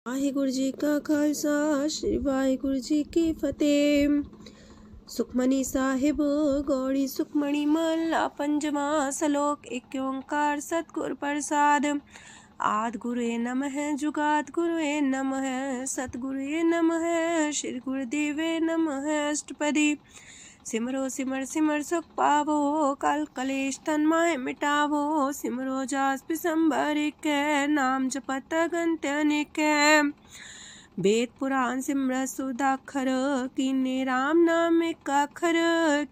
वाहिगुरु जी का खालसा श्री वाहिगुरु जी की फतेह। सुखमनी साहिब गौड़ी सुखमणी महला पंजवा सलोक। एक ओंकार सतगुर प्रसाद। आद गुरुए नमः जुगाद गुरुए नमः सतगुरुए नमः श्री गुरुदेवे नमः। अष्टपदी सिमरो सिमर सिमर सुख पावो कल कलेश तन माहे मिटावो। सिमरो जास पिसंबर के नाम जपत अगंत अनेक। वेद पुराण सिमरत सुदाखर किन्ने राम नाम एक अखर।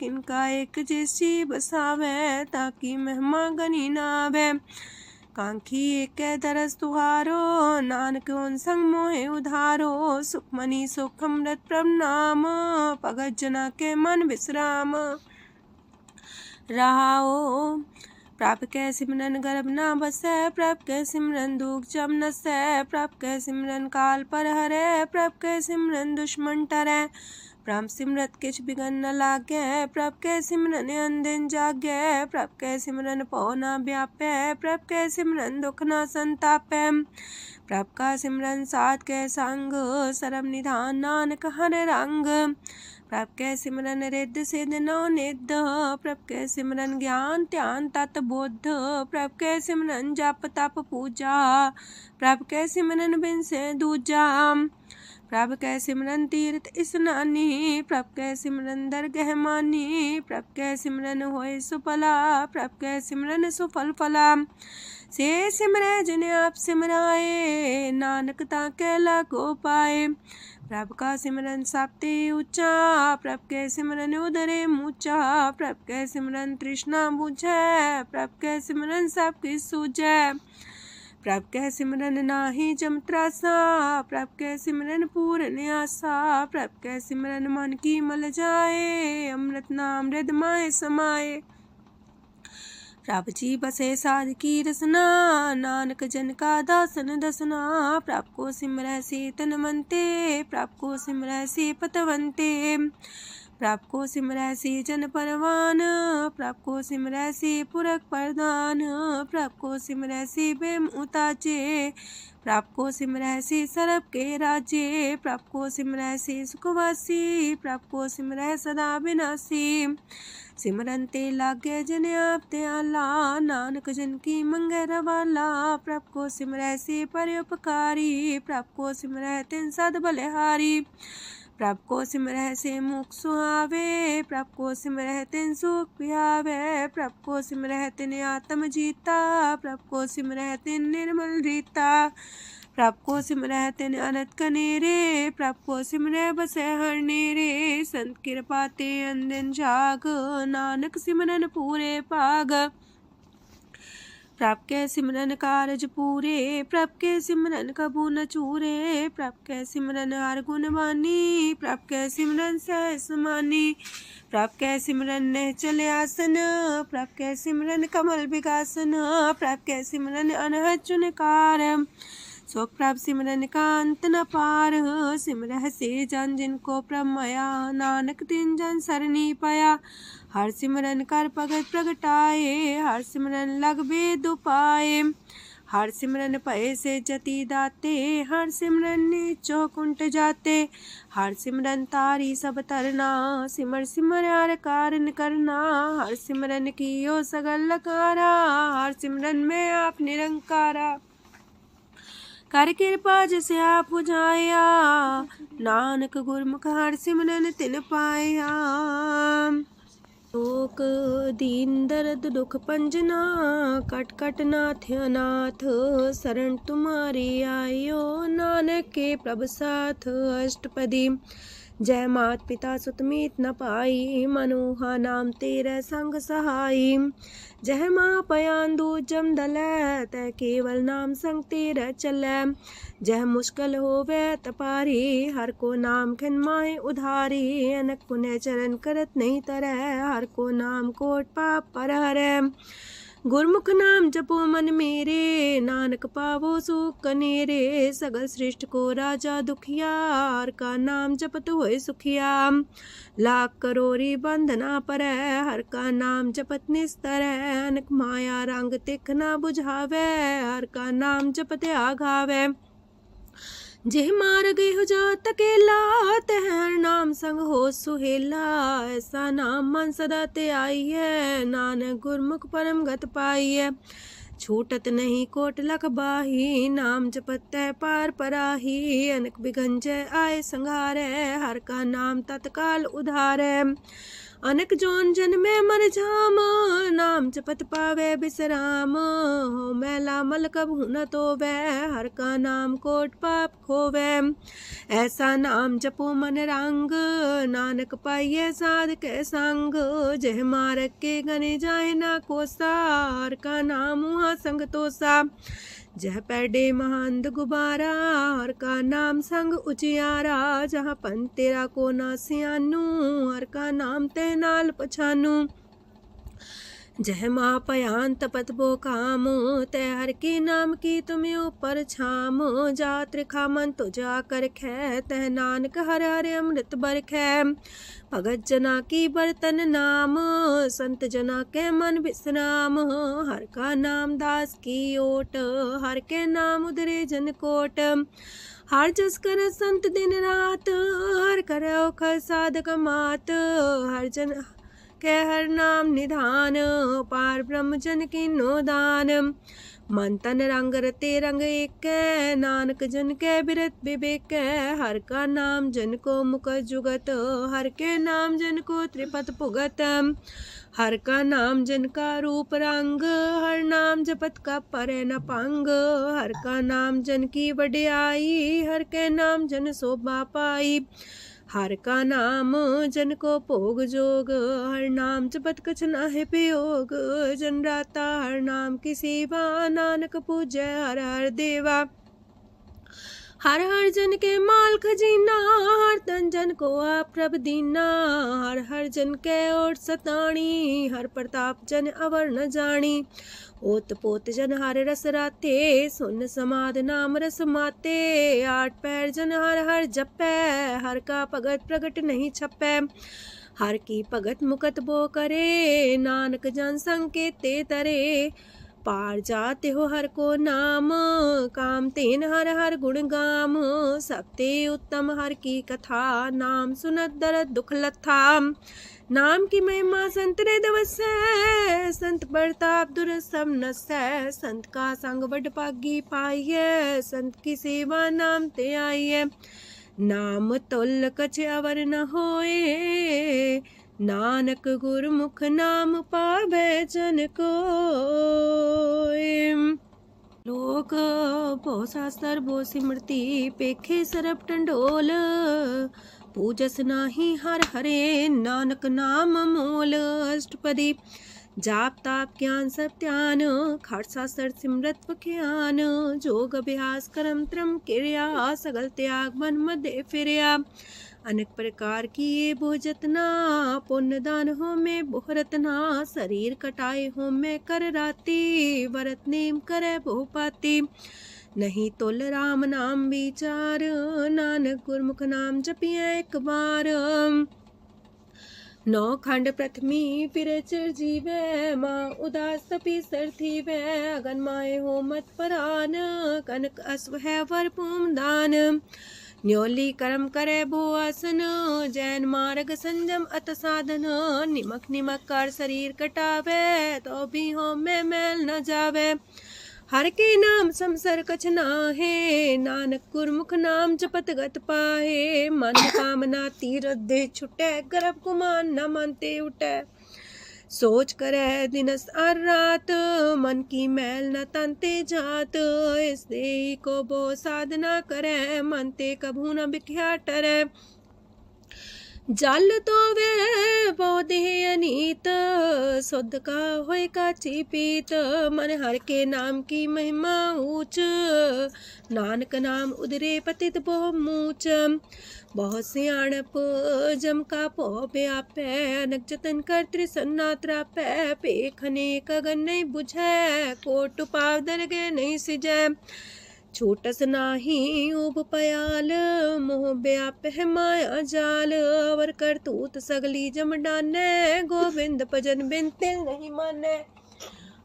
किनका एक जैसी बसावे ताकि महिमा गनी नावे। कांखी एक दरस तुहारो नानक उन संग मोहे उधारो। सुखमनी सुख अमृत प्रणाम भगत जना के मन विश्राम। रहाओ प्रभ कै सिमरन गर्भ ना बसै। प्रभ कै सिमरन दुख जम नसै। प्रभ कै सिमरन काल पर हरै। प्रभ कै सिमरन दुश्मन टरै। प्रभ सिमरत किछ बिगन न लागै। प्रभ कै सिमरन अनदिन जागै। प्रभ कै सिमरन पौ ना व्यापै। प्रभ कै सिमरन दुख ना संतापै। प्रभ का सिमरन साध कै संग सरम निधान नानक हर रंग। प्रभ कै सिमरन रिद्ध सिद्ध नौ निध। प्रभ कै सिमरन ज्ञान ध्यान तत बुद्ध। प्रभ कै सिमरन जप तप पूजा। प्रभ कै सिमरन बिन से दूजा। प्रभ कै सिमरन तीर्थ स्नानी। प्रभ कै सिमरन दरगह मानी। प्रभ कै सिमरन होय सुफला। प्रभ कै सिमरन सुफल फला। से सिमरै जिन आप सिमराए नानक ताके लागो पाए। प्रभ का सिमरन सबते ऊंचा। प्रभ कै सिमरन उदरे मूचा। प्रभ कै सिमरन तृष्णा बुझै। प्रभ कै सिमरन सब किछ सूझै। प्रभ कै सिमरन नाही जम त्रासा। प्रभ कै सिमरन पूर्ण आसा। प्रभ कै सिमरन मन की मल जाए। अमृत नाम हृदय माहे समाए। प्रभ जी बसे साध की रसना नानक जन का दासन दसना। प्रभ को सिमरै से तन मनते। प्रभ को सिमरै से पतवंते। प्रभ को सिमरै से जन परवान। प्रभ को सिमरै से पुरख प्रधान। प्रभ को सिमरै से बेम उताचे। प्रभ को सिमरै से सरब के राजे। प्रभ को सिमरै से सुखवासी। प्रभ को सिमरै सदा विनाशी। सिमरन ते लागे जिन आप दयाला नानक जन की मंगै रवाला। प्रभ को सिमरै से परोपकारी। प्रभ को सिमरै तिन सद बलिहारी। प्रभ को सिमरै से मुख सुहावे। प्रभ को सिमरै तिन सुख पिहावे। प्रभ को सिमरै तिन आत्म जीता। प्रभ को सिमरै तिन निर्मल रीता। प्रभ को सिमरै तिन अनंत कनेरे। प्रभ को सिमरै बसै हर नेरे। संत कृपा ते अनदिन जाग नानक सिमरन पूरे पाग। प्रभ कै सिमरन कारज पूरे। प्रभ कै सिमरन कबू न चूरे। प्रभ कै सिमरन हर गुण वानी। प्रभ कै सिमरन सहस समानी। प्रभ कै सिमरन निश्चल आसन। प्रभ कै सिमरन कमल विगासन। प्रभ कै सिमरन अनहद चुनकार। सो प्रभ सिमरन का अंत न पार। सिमरह से जन जिनको प्रभ माया नानक तिन जन सरनी पाया। हर सिमरन कर भगत प्रगटाए। हर सिमरन लग वेद उपाय। हर सिमरन भय से जति दाते। हर सिमरन नीचो कुंट जाते। हर सिमरन तारी सब तरना। सिमर सिमर हर कारण करना। हर सिमरन कियो सगल लकारा। हर सिमरन में आप निरंकारा। कर कृपा जिसे आप बुझाया। नानक गुरमुख हर सिमरन तिन पाया। लोक दीन दर्द दुख पंजना। कट कट नाथ अनाथ। शरण तुम्हारी आयो नानक के प्रभ साथ। अष्टपदी जय मात पिता सुत मीत न पाई। मनोहा नाम तेरे संग सहाई। जय माँ पयान दूज जम दलै। तै केवल नाम संग तेरे चलै। जह मुश्किल होवे तपारी। हर को नाम खिन माहे उधारी। अनक पुण्य चरण करत नहीं तरह। हर को नाम कोट पाप पर हरै। गुरमुख नाम जपो मन मेरे। नानक पावो सुख कनेरे। सगल सृष्टि को राजा दुखिया। हर का नाम जपत होए सुखिया। लाख करोरी बंधना पर। हर का नाम जपत निस्तर। अनक माया रंग तिख ना बुझावे। हर का नाम जपत आघावे। जेह मार गेहु जात अकेला, तह हर नाम संग हो सुहेला। ऐसा नाम मन सदा ते आई है, नानक गुरमुख परम गत पाई है। छूटत नहीं कोट लख बाही, नाम जपत है पार पराही। अनक बिगंज आए संघारे, हर का नाम तत्काल उधारे। अनक जोन जन में मर जाम, नाम जपत पावे बिसराम। हो मैला मल कबहु न तोवे, हर का नाम कोट पाप खोवे। ऐसा नाम जपो मन रंग, नानक पाइये साध के संग। जह मारक के गने जाए ना कोसा, हर का नाम हुआ संग तोसा। जह पैडे महांद गुबारा, हर का नाम संग उजियारा। जहाँ पन तेरा को ना सियानू, हर का नाम ते नाल पछानू। जह माँ पयान तपत बो काम, तै हर के नाम की तुम्हें ऊपर छाम। जात रिखा मन तो जा कर खे, तह नानक हर हर अमृत बरखै। भगत जना की बर्तन नाम, संत जना के मन विश्राम। हर का नाम दास की ओट, हर के नाम उधरे जन कोट। हर जस कर संत दिन रात, हर करो खर साधक मात। हर जन के हर नाम निधान, पार ब्रह्म जन की नो दान। मन तन रंग रते रंग एक, नानक जन के बिरत विवेक। हर का नाम जन को मुख जुगत, हर के नाम जन को त्रिपत पुगत। हर का नाम जन का रूप रंग, हर नाम जपत का परे न पंग। हर का नाम जन की वड्याई, हर के नाम जन शोभा पाई। हर का नाम जन को भोग जोग, हर नाम जपत कछ नाहि प्रयोग। जन राता हर नाम की सेवा, नानक पूजै हर हर देवा। हर हर जन के माल खजीना, हर तन जन को आप प्रभ दीना। हर हर जन के ओट सताणी, हर प्रताप जन अवर न जानी। ओत पोत जन हर रस राते, सुन समाध नाम रस माते। आठ पैर जन हर हर जपै, हर का भगत प्रगट नहीं छपै। हर की भगत मुकत बो करे, नानक जन संकेते तरे। पार जाते हो हर को नाम, काम तेन हर हर गुण गाम। सबते उत्तम हर की कथा, नाम सुनत दरद दुख लथा। नाम की महिमा संत रे दवसै, संत प्रताप दुर सब नसै। संत का संग बड़ पागी पाइयै, संत की सेवा नाम ते आइयै। नाम तुल कछ अवर न होए, नानक गुरमुख नाम पावै जन कोय। लोक भो शास्त्र भो सिमरती, पेखे सरब टंडोल। पूजस नाही हर हरे, नानक नाम मोल। अष्टपदी जाप ताप ज्ञान सब ध्यान, खट शास्त्र सिमरत वख्यान। जोग अभ्यास करम त्रम क्रिया, सगल त्याग मन मध्य फिरया। अनेक प्रकार की ये बहु जतना, पुण्य दान हो में बहु रतना। शरीर कटाए हो में कर राती, वरत नेम करे बहु पाती। नहीं तुल राम नाम विचार, नानक गुरमुख नाम जपिए एक बार। नौ खंड प्रथमी फिर चिर जीवै, माँ उदास तपी सर थीवै। अगन माए हो मत परान, कनक अश्व है वर पूम दान। न्योली कर्म करे भो आसन, जैन मार्ग संजम अत साधन। निमक निमक कर शरीर कटावे, तो भी हो में मैल न जावे। हर के नाम समसर कछ नाहे, नानक गुरमुख नाम जपत गत पाहे। मन कामना तीरथ दे छुटे, गर्भ गुमान न मानते उठे। सोच करे दिनस और रात, मन की मैल न तनते जात। इस देही को बो साधना करे, मनते कभू न बिख्या टरे। जल तो वे पौधे अनीत, शुद्ध का होए काची पीत। मन हर के नाम की महिमा ऊंच, नानक नाम उदरे पतित बहु मूच। बहुत सियाणप जम का पो व्यापै, अनक जतन कर त्रिसन्ना त्रापै। पेखने कगन नहीं बुझै, कोट पाव दरगे नहीं सिजै। छोटस नाही उब पयाल, मोह व्याप है माया जाल। अवर करतूत सगली जम डानै, गोविंद भजन बिन तिल नहीं मानै।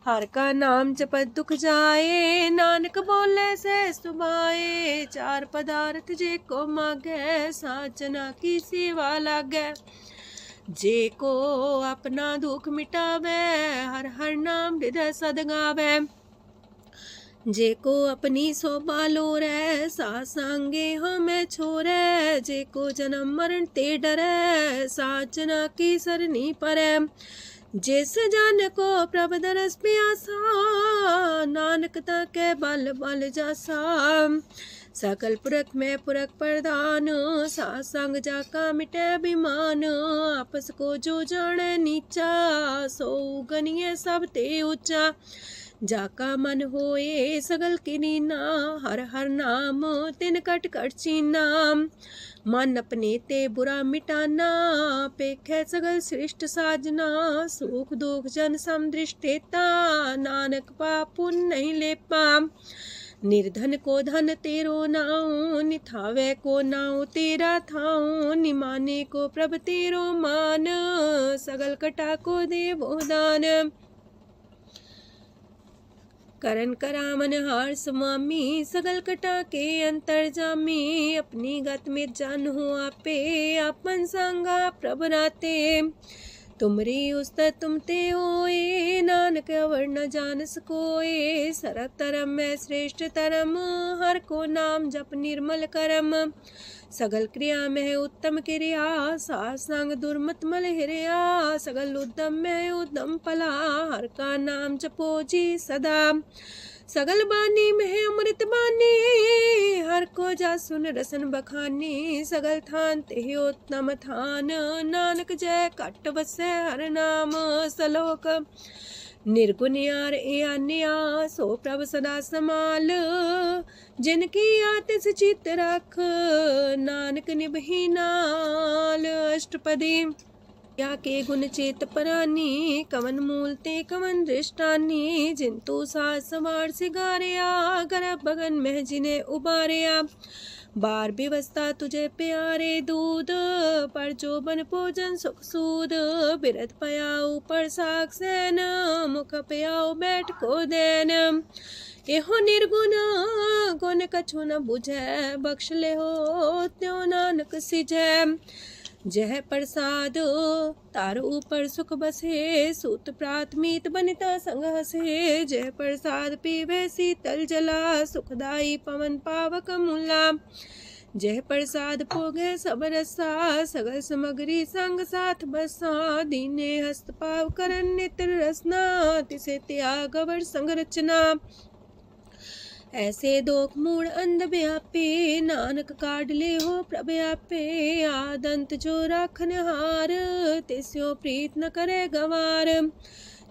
हर का नाम जपत दुख जाए, नानक बोले से सुभाए। चार पदार्थ जे को मागे, साजना की सेवा लागे। जे को अपना दुख मिटावे, हर हर नाम हृदय सद गावे। जे को अपनी शोभा लोरे, सासंगे हमें छोरे। जे को जन्म मरण ते डरे, साजना की सरनी परे। जिस जन को प्रभ दरस प्यासा, नानक ताके बल बल जासा। सकल पुरख में पुरख प्रधान, सासंग जाका मिटे बिमान। आपस को जो जाने नीचा, सो गनिए सब ते ऊंचा। जाका मन होए सगल किनीना, हर हर नाम तिन कट कट चीना। मन अपने ते बुरा मिटाना, पेखे सगल श्रेष्ठ साजना। सुख दुख जन समदृष्टेता, नानक पाप पुण्य नहीं लेपा। निर्धन को धन तेरो नाऊ, निथावे को नाऊ तेरा थाऊ। निमाने को प्रभ तेरो मान, सगल कटा को देवो दान। करन करामन हार स्वामी, सगल कटा के अंतर जामी। अपनी गत में जान हो आपे, आपन संगा प्रभ राते। तुमरी उस्तर तुम ते होए, नानक अवर न जान सकोए। सरब तरम में श्रेष्ठ तरम, हर को नाम जप निर्मल करम। सगल क्रिया में उत्तम क्रिया, सासंग दुर्मत मल हिरिया। सगल उद्यम में उद्यम फला, हर का नाम जपो जी सदा। सगल बानी में अमृत बानी, हर को जा सुन रसन बखानी। सगल थान ते उत्तम थान, नानक जय कट बसे हर नाम सलोक। निर्गुण यार आन्या, सो प्रभ सदा समाल। जिनकी आतिस चित रख, नानक निभही नाल। अष्टपदी या के गुण चेत परानी, कवन मूल ते कवन दृष्टानी। जिंतु सास सवार सिगारिया, गर्भ बगन में जिन्हें उबारिया। बार व्यवस्था तुझे प्यारे दूध, पर जो बन भोजन सुख सूद। बिरत पयाऊ पर साग सैन, मुख पयाऊ बैठ को देन। एहो निर्गुण गुण कछु न बुझे, बख्श ले हो त्यों नानक सिझे। जह प्रसाद तार ऊपर सुख बसे, सूत प्रात मीत बनिता संग हसे। जह प्रसाद पीवे शीतल जला, सुखदाई पवन पावक मूला। जह प्रसाद भोगे सब रसा, सगल समग्री संग साथ बसा। दीने हस्त पाव करन नित्र रसना, तिसे त्याग अवर संग रचना। ऐसे दोख मूड अंध व्यापे, नानक काढ़ ले हो प्रभ आपे। आदंत जो राखन हार, तिस्यो प्रीत न करे गवार।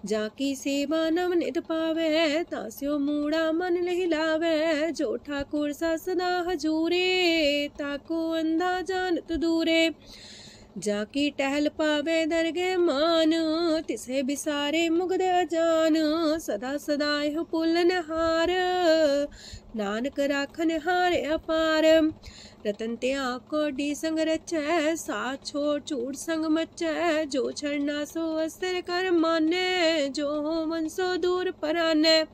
जाकी सेवा नव निध पावे, तास्यो मूड़ा मन लहिलावे। जो ठाकुर सा सदा हजूरे, ताको अंधा जानत दूरे। जाकी टहल पावे दरगे मान, तिसे बिसारे मुग्ध अजान। सदा सदा यह पुलन हार, नानक राखन हार अपार। रतन त्याग कोडी संग रचै, साथ छोड़ चूड़ संग मचै। जो छड़ना सो अस्थिर कर माने, जो हो मन सो दूर पराने।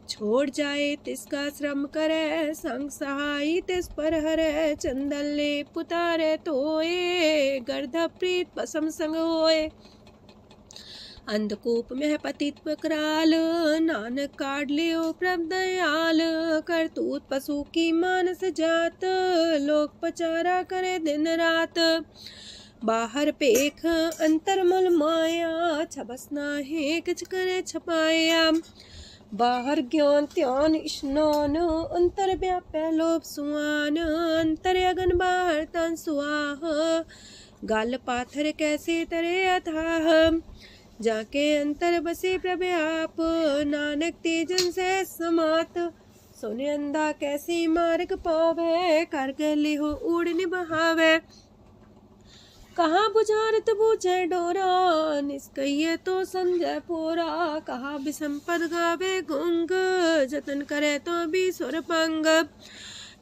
छोड़ जाए तिसका श्रम करे, संग सहाई तिस पर हरे। चंदन ले पुतारे तोए, गर्ध प्रीत पसम संग होए। अंधकूप में पतित कराल, नानक काढ़ लियो प्रभ दयाल। करतूत पशु की मानस जात, लोक पचारा करे दिन रात। बाहर पेख अंतर मुल माया, छबस नाहे किछ करे छपाया। बाहर ज्ञान ध्यान स्नान, अंतर व्यापै लोभ सुआन। अंतर अगन बाहर तन सुआह, गल पाथर कैसे तरे अथाह। जाके अंतर बसे प्रभ आप, नानक तेजन से समात। सोने अंधा कैसे मार्ग पावे, कर गले हो उड़ निबहावे। कहाँ बुझारत बूझे डोरा, निष्कइये तो समझे पोरा। कहाँ विसंपद गावे गुंग, जतन करे तो भी सुर पंग।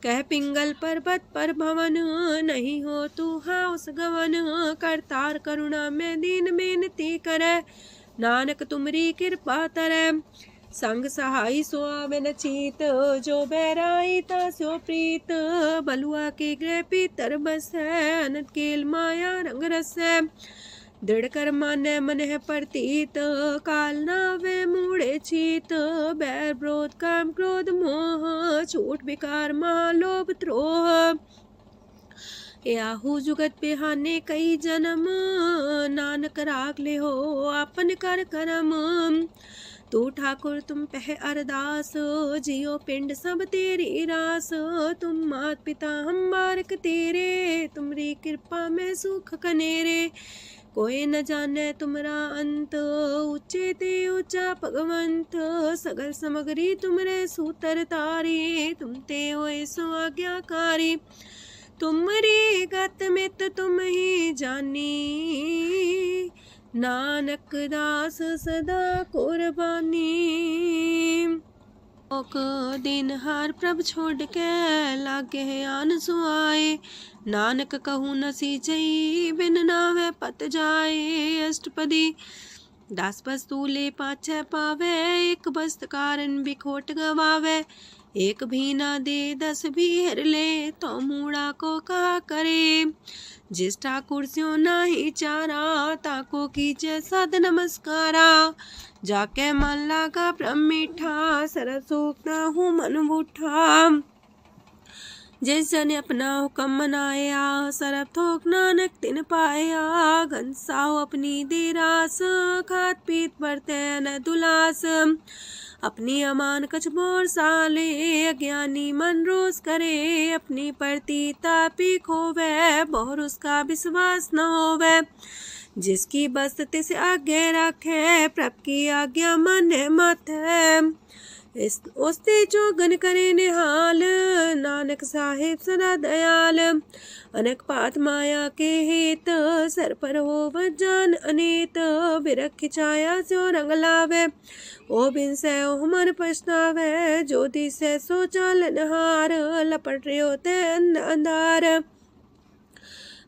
कह पिंगल पर्वत पर भवन, नहीं हो तू हाउस गवन। करतार करुणा में दीन बेनती करे, नानक तुमरी कृपा तरੈ। संग सहाई सो आवे न चीत, जो बैराई तास्यो प्रीत। बलुआ के गृह पीतर बसै, अनंत केल माया रंग रसै। दृढ़ कर मानै मन है प्रतीत, काल नावे मूढ़े चीत। बैर विरोध काम क्रोध मोह, छूट विकार महालोभ द्रोह। याहू जुगत बिहाने कई जन्म, नानक राख ले हो आपन कर करम। तू ठाकुर तुम पह अरदास, जियो पिंड सब तेरी रास। तुम मात पिता हम बारक तेरे, तुमरी कृपा में सुख कनेरे। कोई न जाने तुमरा अंत, ऊंचे ते ऊंचा भगवंत। सगल समगरी तुमरे सूतर तारी, तुम ते होए सो आज्ञाकारी। तुमरी गत मित तुम ही जानी, नानक दास सदा कुर्बानी। ओक दिन हार प्रभ छोड़ के, लागे आन सुआए। नानक कहूँ न सीचई, बिन नावे पत जाए। अष्टपदी दस वस्तु ले पाछे पावे, एक वस्त कारण बिखोट गवावे। एक भी ना दे दस भी हर ले, तो मूड़ा को कहा करे। जिस ठाकुर स्यो नाही चारा, ताको कीजे सद नमस्कारा। जाके मन लागा ब्रह्म मीठा, सरस सूखना हूँ मन बूठा। जिस जन अपना हुक्म मनाया, सरब थोक नानक तिन पाया। घनसाओ अपनी दे रास, खात पीत बरते न दुलास। अपनी अमान कछ बोर साले, अज्ञानी मन रोस करे। अपनी परती तापी खोवे, बहुर उसका विश्वास न होवे। जिसकी बस तिस आगे रखे, प्रभ की आज्ञा माने माथे। उसते चौगन करे निहाल, नानक साहिब सदा दयाल। अनेक पात माया के हेत, सर पर हो जान अनेत। बिरख छाया स्यो रंग लावे, ओ बिन से ओ मन पछतावे। जो दिसे सो चालन हार, लपट रहो ते अंधार।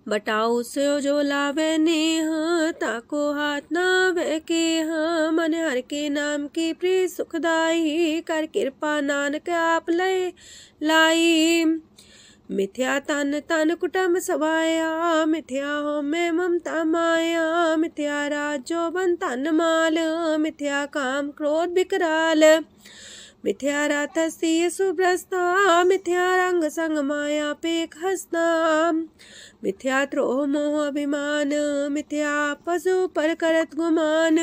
बटाऊ से जो लावे नेह, ताको हाथ नावे केह। मन हर के नाम की प्रीत सुखदाई, कर कृपा नानक आप लय लाई। मिथ्या तन तन कुटुंब सवाया, मिथ्या हो में ममता माया। मिथ्या राजो बन तन माल, मिथ्या काम क्रोध विकराल। मिथ्या रातसी सुभ्रस्ता, मिथ्या रंग संग माया पेख हस्ता। मिथ्या द्रोह मोह अभिमान, मिथ्या पशु पर करत गुमान।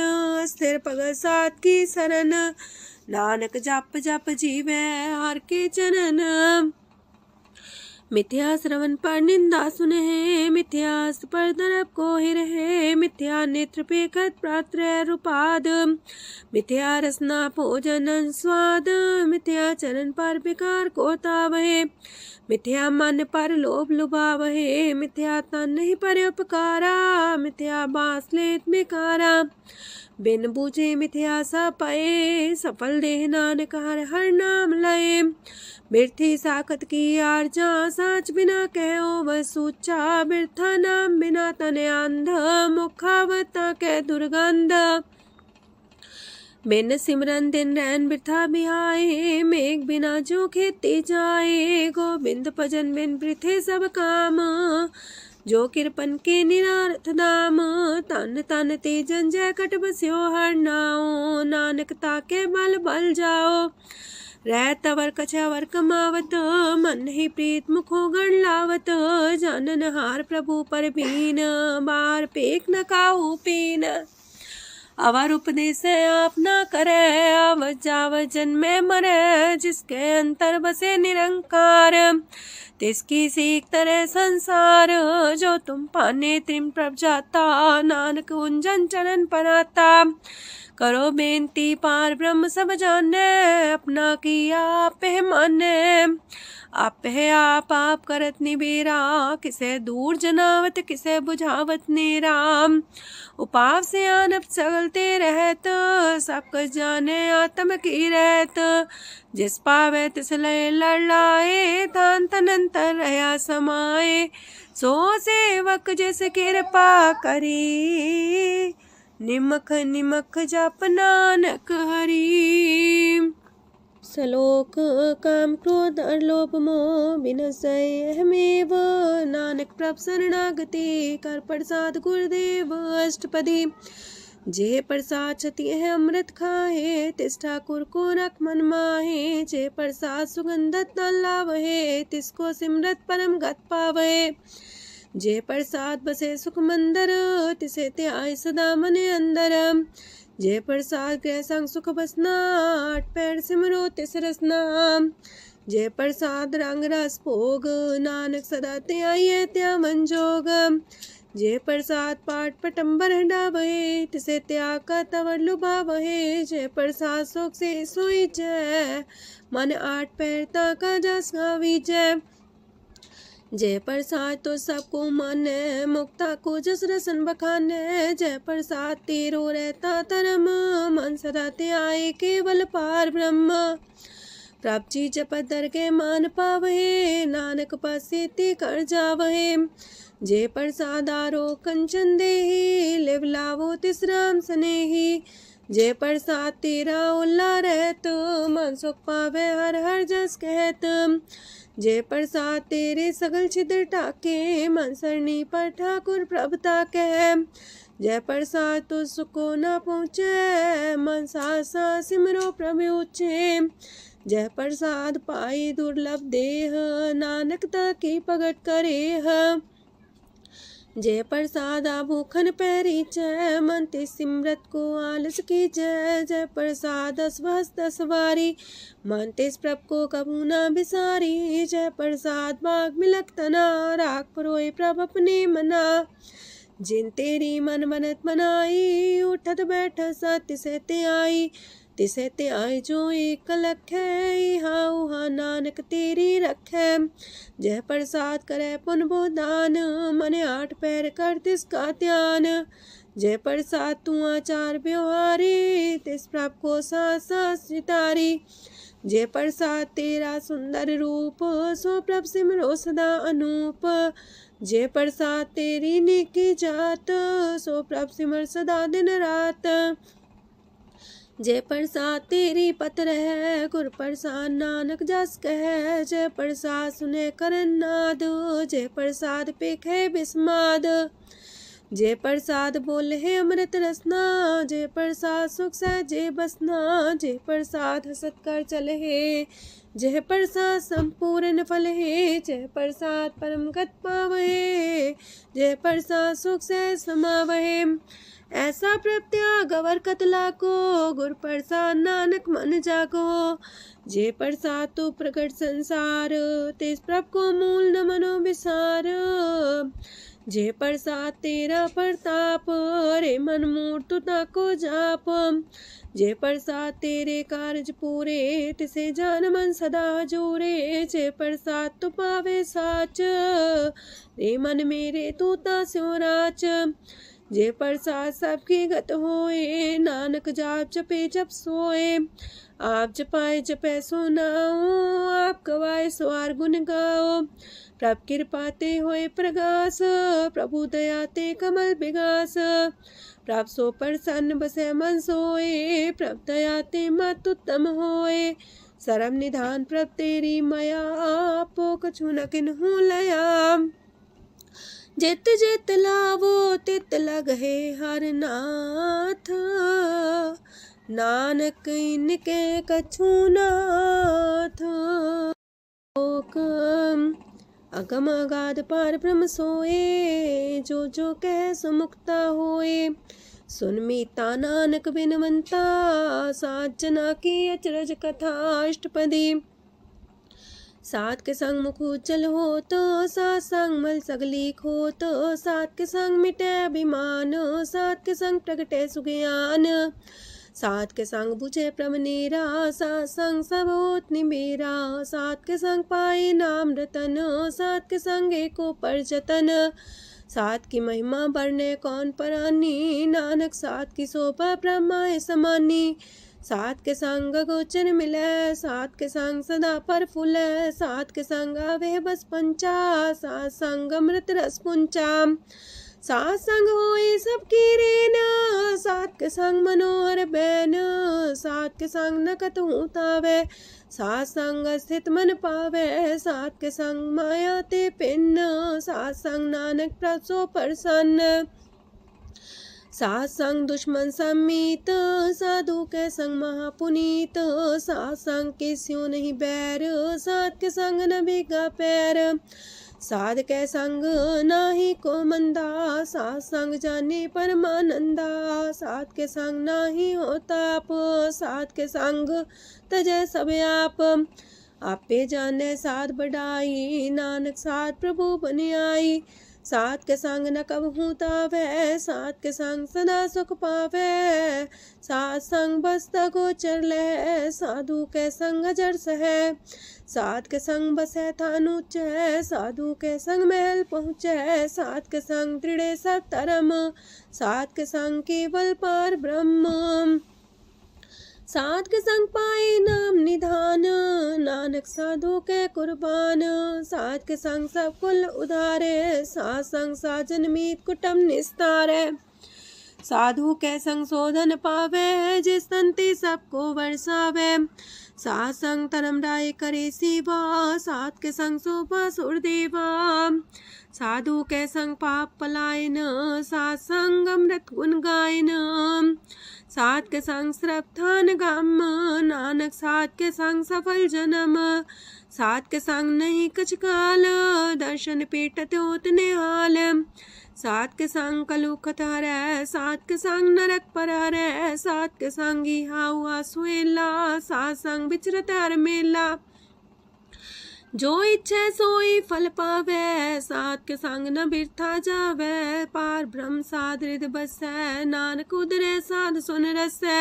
स्थिर पग सात की शरण, नानक जप जप जीवे हर के चरण। मिथ्या श्रवण पर निंदा सुने, मिथ्या पर दरब को ही रहे। मिथ्या नेत्र पेखत प्रात्र रूपाद, मिथ्या रसना भोजन स्वाद। मिथ्या चरण पर विकार को तावहे, मिथ्या मन पर लोभ लुभावहे। मिथ्या तन नहीं पर उपकारा, मिथ्या बास लेत मिकारा। बिन बूझे मिथ्या सा पाए, सफल देह नानक हर हर नाम लय। बिरथी साखत की आरजा, साच बिना कहो वह सूचा। बिरथा नाम बिना तने अंध, मुखावता के दुर्गंध। बिन सिमरन दिन रैन बिरथा बिहाए, मेघ बिना जो खेती जाए। गोविंद भजन बिन बिरथे सब काम, जो किरपन के निरारथ दाम। तन तन ते जंजय कट बस्यो हर नाओ, नानक ताके बल बल जाओ। रह तवर कछवर कमावत, मन ही प्रीत मुखो गण लावत। जानन हार प्रभु पर बीन, बार पेख न काहू पीन। अवर उपदेश आप न करे, अव जाव जन्मे मरे। जिसके अंतर बसे निरंकार, तिसकी सीख तरह संसार। जो तुम पाने त्रिम प्रभ जाता, नानक उंजन चरण पराता। करो बेनती पार ब्रह्म सब जाने, अपना किया आप माने। आप है आप करत निबेरा, किसे दूर जनावत किसे बुझावत नेरा। उपाव से आनप चलते रहत, सब कुछ जाने आत्म की रहत। जिस पावे तिस लय लड़ाए, तान तनंतर रहा समाए। सो सेवक जिस कृपा करी, निमख निमख जप नानक हरि। सलोक काम क्रोध और लोभ मोह विनशय अहमेव, नानक प्रभ शरणागति कर प्रसाद गुरुदेव अष्टपदी। जे प्रसाद छति है अमृत खाहे, तिस ठाकुर को रख मन माहे। जे प्रसाद सुगंधत न लावहे, तिसको सिमरत परम गत पावहे। जे प्रसाद बसे सुख मंदर, तिसे त्याय सदा मने अंदर। जे प्रसाद गृह संग सुख बसना, आठ पैर सिमरो तिस रसना। जे प्रसाद रंग रस भोग, नानक सदा त्याये त्या मन जोग। जे प्रसाद पाठ पटम्बर डावहे, तिसे त्याग का तवर लुभावहे। जे प्रसाद शोक से सोई जय, मन आठ पैर ताका जस गावी जय। जय प्रसाद तो सबको माने, मुक्ता को जस रसन बखाने। जय प्रसाद तेरो रहता धर्म, मन सदा त्याये केवल पार ब्रह्म। प्रभ जी जपत दर के मान पावहे, नानक पासे ते कर जावहे। जे प्रसाद आरो कंचन देहि, लिव लावो तिस राम स्नेही। जे प्रसाद तेरा उल्ला रहत, मन सुख पावे हर हर जस कहत। जे प्रसाद तेरे सगल छिद्र टाके, मन सरनी पर ठाकुर प्रभ ताके। जय प्रसाद तो सुको न पहुँचे, मन सा सिमरो प्रभु ऊँचे। जय प्रसाद पाई दुर्लभ देह, नानक ताकी प्रगट करे। जय प्रसाद आभूखन पैरी जय, मन ते सिमरत को आलस की जय। जय प्रसाद अस्वस्थ सवारी, मन तेस प्रभ को कबू न बिसारी। जय प्रसाद बाग मिलक तना, राख परोए प्रभ अपने मना। जिन तेरी मन मनत मनाई, उठत बैठत सत्य से ते आई। तिसे ते आई जो एक लख है, हाँ उहाँ नानक तेरी रखै। जय प्रसाद करे पुन बोदान, मने आठ पैर कर तिसका ध्यान। जय प्रसाद तू आचार व्यवहारी, तिस प्रभ को सास सितारी। जय प्रसाद तेरा सुंदर रूप, सो प्रभ सिमरो सदा अनूप। जय प्रसाद तेरी नेकी जात, सो प्रभ सिमर सदा दिन रात। जय प्रसाद तेरी पत्र है, गुर प्रसाद नानक जस कह। जय प्रसाद सुने करन नाद, जय प्रसाद पेखे बिस्माद। जय प्रसाद बोले है अमृत रसना, जय प्रसाद सुख सहजे बसना। जय प्रसाद हसत कर चले है, जय प्रसाद संपूर्ण फल है। जय प्रसाद परम गत पावहे, जय प्रसाद सुख से समावहे। ऐसा प्रत्याग अवर कतला को, गुर प्रसाद नानक मन जागो। जे प्रसाद तो प्रकट संसार, तेज प्रभ को मूल न मनो विसार। जे प्रसाद तेरा प्रताप, रे मन मूर्त ताको जाप। जे प्रसाद तेरे कारज पूरे, तिसे जान मन सदा जोरे। जे प्रसाद तो पावे साच, रे मन मेरे तू ता स्यो राच। जे प्रसाद सबकी गत होए, नानक जाप जपे जप सोए। आप जपाए जपे सो नाओ, आप गवाए सो आर गुण गाओ। प्रभ कृपा ते होए प्रगास, प्रभु दया ते कमल विगास। प्रभ सो प्रसन्न बसे मन सोए, प्रभ दया ते मत उत्तम होए। सरम निधान प्रभ तेरी मया, आपो कछु न किन्हु लया। जित जित लावो तित लगहे हर नाथ, नानक इनके कछु नाथ। अगम अगाध पार ब्रह्म सोए, जो जो कह सो मुक्ता होए। सुन मीता नानक बिनवंता, सात जना की अचरज कथा अष्टपदी। सात के संग मुख उज्जल हो तो, सात संग मल सगली खो तो। सात के संग मिटे अभिमान, सात के संग प्रगटे सुज्ञान। सात के संग बुझे प्रभ नेरा, सात संग सब होत निमेरा। सात के संग पाए नाम रतन, सात के संग एको पर जतन। सात की महिमा बरने कौन परानी, नानक सात की शोभा ब्रह्मा समानी। सात के संग गोचर मिले, सात के संग सदा पर फूले। सात के संग आवे बस पंचा, सात संग अमृत रस पुंचा। सात संग होए सबकी रेन, सात के संग मनोहर बैन, सात के संग न कतहु तावै, सात संग स्थित मन पावै, सात के संग माया ते पिन्न, सात संग नानक प्रसो प्रसन्न। सात संग दुश्मन समीत, साधु के संग महापुनीत, सात संग के स्यों नहीं बैर, सात के संग न भीगा पैर, साध के संग नाही को मंदा, सात संग जाने परमानंदा, सात के संग नाही हो ताप, सात के संग तजै सब आप, आपे जाने साध बढ़ाई, नानक साध प्रभु बन आई, सात के संग न कबहू तावै, सात के संग सदा सुख पावै, सात संग बसता गोचर लहै, साधु के संग अजर सहै, सात के संग बसै थान ऊंचै, साधु के संग महल पहुँचै, सात के संग दृढ़ सब धर्म, सात के संग केवल पार ब्रह्म, सात के संग पाए नाम निधान, नानक साधु के कुर्बान, सात के संग सब कुल उधारे, सात संग साजन मीत कुटुम निस्तारे, साधु के संग शोधन पावे, जिस संति सबको वर्षावे, सात संग धर्म राय करे सेवा, सात के संग शोभा सुरदेवा, साधु के संग पाप पलायन, सात संग अमृत गुण गायन, सात के संग श्रद्धान गम, नानक सात के संग सफल जन्म, सात के संग नहीं कछ काल, दर्शन पेटत होत निहाल, सात के संग कलुखत हरै, सात के संग नरक पर हरै, सात के संग इहा हुआ सुहेला, सात संग विचरत हर मेला, जो इच्छा सोई फल पावै, सात के संग न बिरथा जावै, पार ब्रह्म साध हृदय बसै, नानक उदरै साध सुन रसै,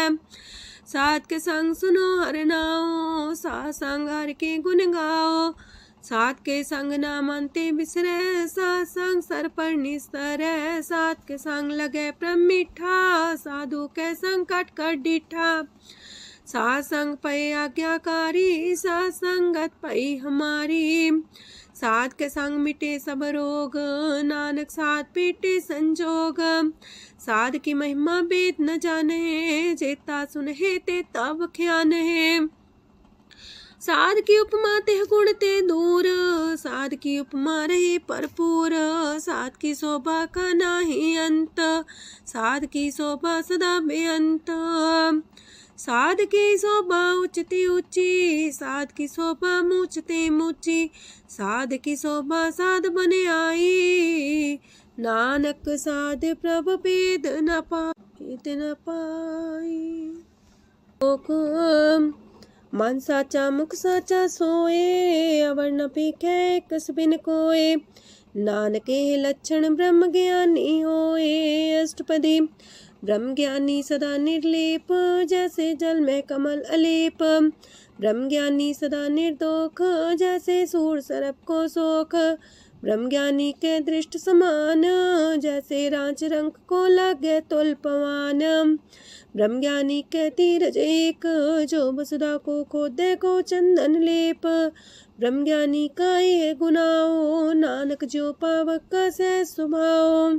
सात के संग सुनो हर नाओ, सात संग हर के गुण गाओ, सात के संग ना मानते बिसरै, सात संग सर पर निस्तरै, सात के संग लगे प्रेम मीठा, साधु के संग कट कर डीठा, सात संग पै आज्ञाकारी, सात संगत पै हमारी, सात के संग मिटे सब रोग, नानक सात पीटे संजोग, साध की महिमा वेद न जाने, जेता सुनहे ते तब ख्यान है, साध की उपमा तेह गुण ते दूर, साध की उपमा रहे भरपूर, साध की शोभा का नाही अंत, साध की शोभा सदा बेअंत, साध की शोभा उच्चती ऊंची, साध की शोभा मूचते मूची, साध की शोभा साध बने आई, नानक साध प्रभु भेद न पाई। मन साचा मुख साचा सोए, अवर न पीखे कस बिन कोए, नानके लक्षण ब्रह्म ज्ञानी होए, अष्टपदी ब्रह्म ज्ञानी सदा निर्लेप, जैसे जल में कमल अलेप, ब्रह्म ज्ञानी सदा निर्दोख, जैसे सूर सरप को सोख, ब्रह्म ज्ञानी के दृष्ट समान, जैसे रांच रंग को लगे तुल पवान, ब्रह्म ज्ञानी के तीरज एक, जो वसुधा को खोदे को चंदन लेप, ब्रह्म ज्ञानी का ये गुनाओ, नानक जो पावक का सह सुभाओ,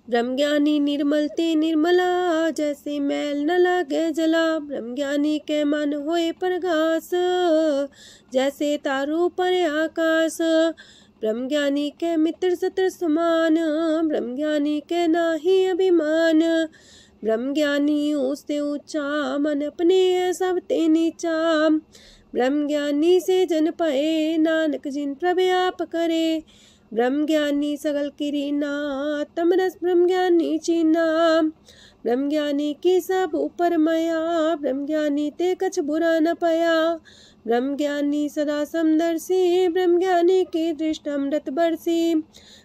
ब्रह्म ज्ञानी निर्मल ते निर्मला, जैसे मैल न लगे जला, ब्रह्म ज्ञानी के मन होए प्रगास, जैसे तारू पर आकाश, ब्रह्म ज्ञानी के मित्र सत्र समान, ब्रह्म ज्ञानी के नाही अभिमान, ब्रह्म ज्ञानी ऊंचते ऊंचा, मन अपने है सब ते नीचा, ब्रह्म ज्ञानी से जन पाए, नानक जिन प्रभु आप करे, ब्रह्म ज्ञानी सगल किरीना, तमरस ब्रह्म ज्ञानी चीना, ब्रह्म ज्ञानी की सब ऊपर मया, ब्रह्म ज्ञानी ते कछ बुरा न पाया, ब्रह्म ज्ञानी सदा समदर्शी, ब्रह्म ज्ञानी की दृष्ट अमृत बरसी,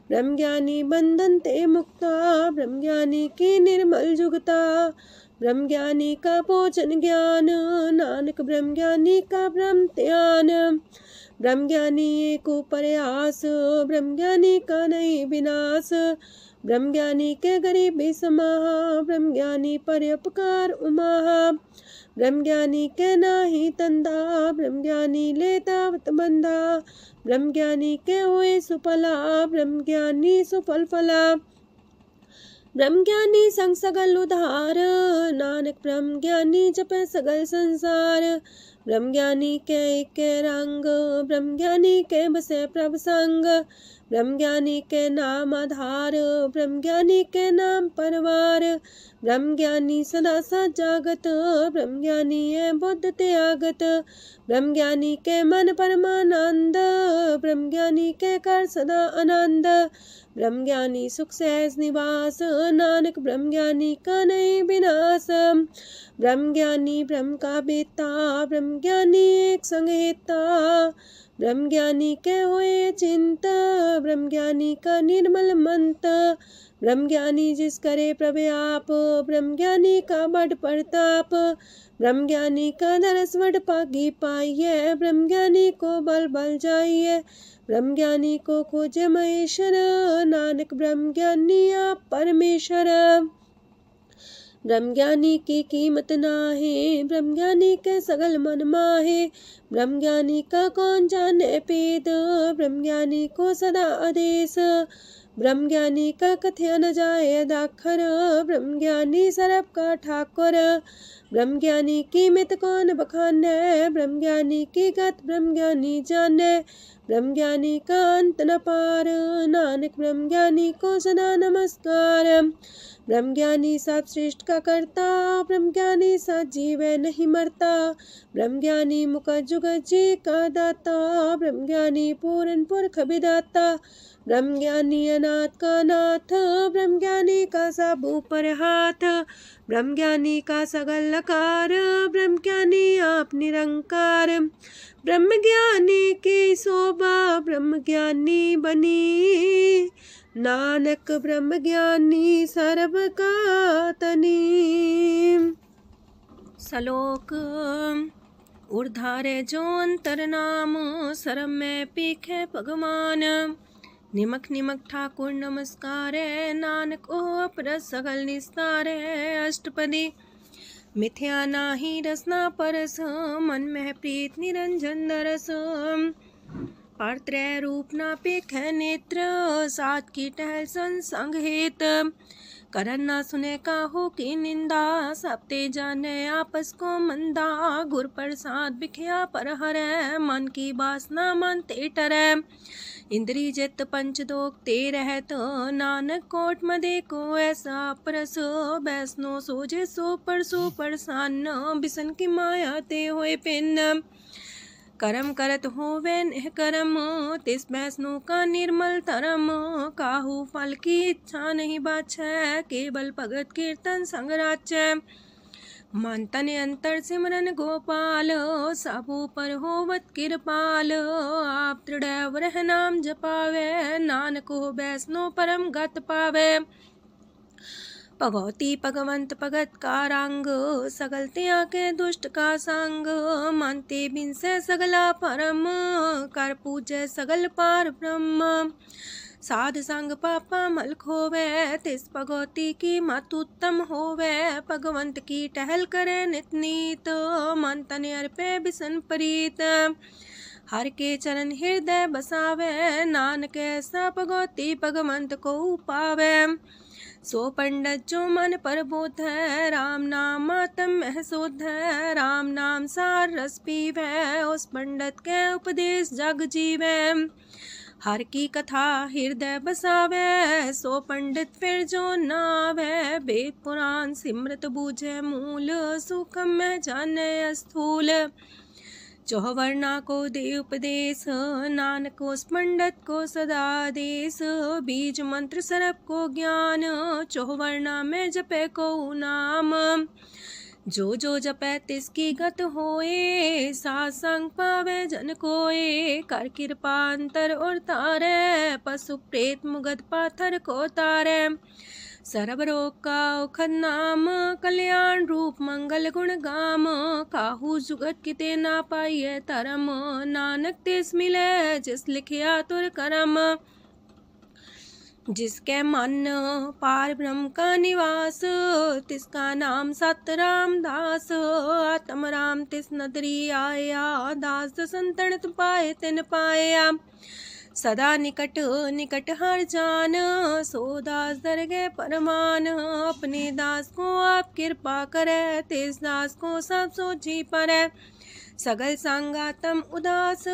ब्रह्म ज्ञानी बंधन ते मुक्ता, ब्रह्म ज्ञानी की निर्मल जुगता, ब्रह्म ज्ञानी का भोजन ज्ञान, नानक ब्रह्म ज्ञानी का ब्रह्म ध्यान, ब्रह्मज्ञानी एक प्रयास, ब्रह्मज्ञानी का नहीं विनाश। ब्रह्मज्ञानी के गरीबी समाहा, ब्रह्मज्ञानी पर उपकार उमाहा। ब्रह्मज्ञानी के नाही तंदा, ब्रह्मज्ञानी लेतावत बंधा। ब्रह्मज्ञानी के हुए सुफला, ब्रह्मज्ञानी सुफल फला। ब्रह्मज्ञानी संग सगल उधार, नानक ब्रह्मज्ञानी जपे सगल संसार। ब्रह्मज्ञानी के एक रंग, ब्रह्मज्ञानी के बसे प्रभ संग। ब्रह्मज्ञानी के नाम आधार, ब्रह्मज्ञानी के नाम परवार। ब्रह्मज्ञानी सदा सजागत, ब्रह्मज्ञानी है बुद्ध त्यागत। ब्रह्मज्ञानी के मन परमानंद, ब्रह्मज्ञानी के कर सदा आनंद। ब्रह्मज्ञानी सुख सहज निवास, नानक ब्रह्मज्ञानी का नहीं विनाश। ब्रह्मज्ञानी ब्रह्म का बेता, ब्रह्मज्ञानी एक संगीता। ब्रह्मज्ञानी के हुए चिंत, ब्रह्मज्ञानी का निर्मल मंत। ब्रह्मज्ञानी जिस करे प्रव्याप, ब्रह्मज्ञानी का बड़ प्रताप। ब्रह्मज्ञानी का दरस वड पागी पाइये, ब्रह्मज्ञानी को बल बल जाइए। ब्रह्मज्ञानी को खोजे महेश्वर, नानक ब्रह्मज्ञानी आप परमेश्वर। ब्रह्मज्ञानी की कीमत नाहे, ब्रह्मज्ञानी के सगल मन माहे। ब्रह्मज्ञानी का कौन जाने पेद, ब्रह्मज्ञानी को सदा आदेश। ब्रह्मज्ञानी का कथ्य न जाए दाखर, ब्रह्मज्ञानी सरब का ठाकुर। ब्रह्मज्ञानी की मित कौन बखाने, ब्रह्मज्ञानी की गत ब्रह्मज्ञानी जाने। ब्रह्मज्ञानी का अंत न पार, नानक ब्रह्मज्ञानी को सदा नमस्कार। ब्रह्मज्ञानी सब सृष्ट का करता, ब्रह्मज्ञानी सजीव नहीं मरता। ब्रह्मज्ञानी मुख जुग जी का दाता, ब्रह्मज्ञानी पूरन पुरख विदाता। ब्रह्मज्ञानी अनाथ का नाथ, ब्रह्मज्ञानी का सब ऊपर हाथ। ब्रह्मज्ञानी का सगल लकार, ब्रह्मज्ञानी आप निरंकार। ब्रह्मज्ञानी की शोभा ब्रह्मज्ञानी बनी, नानक ब्रह्मज्ञानी सर्व का तनी। श्लोक ऊर्धारे जो अंतर नाम, सरम में पीखे भगवान। निमक निमक ठाकुर नमस्कार, नानक ओ अपर सगल निस्तार। अष्टपदी मिथ्या नाही रसना परस, मन में प्रीत निरंजन दरस। पात्रय रूप ना पेख नेत्र, सात की टहल संसंग हेत। करन ना सुने काहू की निंदा, सब ते जाने आपस को मंदा। गुर प्रसाद बिखया पर हरै, मन की वासना मानते टरै। इंद्री जित पंच दोग ते रहत, नानक कोट मदे को ऐसा परस। बैसनो सोझे सो परसान, बिसन की माया ते होए पिन। करम करत होवे नेह करम, तिस बैसनो का निर्मल तरम। काहू फल की इच्छा नहीं बाछै, केवल भगत कीर्तन संग राचै। मन तन अंतर सिमरन गोपाल, साबू पर होवत कृपाल। आप दृढ़ रह नाम जपावे, नानक हो बैसनो परम गत पावे। भगवती भगवंत भगत का रंग, सगल त्याग के दुष्ट का संग। मानते बिन से सगला परम, कर पूजे सगल पार ब्रह्म। साध संग पापा मल खोवे, तिस भगवती की मत उत्तम होवे। भगवंत की टहल करे नित नीत, मन तन अर्पे बिसन प्रीत। हर के चरण हृदय बसावे, नानक ऐसा भगवती भगवंत को पावे। सो पंडित जो मन पर बोध है, राम नाम आत्म में शोध है। राम नाम सार रस पीवे, उस पंडित के उपदेश जग जीवे। हर की कथा हृदय बसावे, सो पंडित फिर जो नावे। वेद पुराण सिमरत बूझे मूल, सूक्ष्म में जाने स्थूल। चौवर्णा को दे उपदेश, नानक उस पंडित को सदा देश। बीज मंत्र सरप को ज्ञान, चौवर्णा में जपे को नाम। जो जो जपे तिसकी गत होए, सासंग पावे जन कोए। कर कृपा अंतर और तारे, पशु प्रेत मुगध पाथर को तारे। सरब रोग का औखद नाम, कल्याण रूप मंगल गुण गाम। काहू जुगत किते ना पाइए तरम, नानक तिस मिले जिस लिखिया तुर करम। जिसके मन पार ब्रह्म का निवास, तिसका नाम सत रामदास। आत्म राम तिस नदरी आया, दास संतन पाए तिन पाया। सदा निकट निकट हर जान, सो दास दरगे परमान। अपने दास को आप कृपा करे, तिस दास को सब सोची परे। सगल संगातम उदास,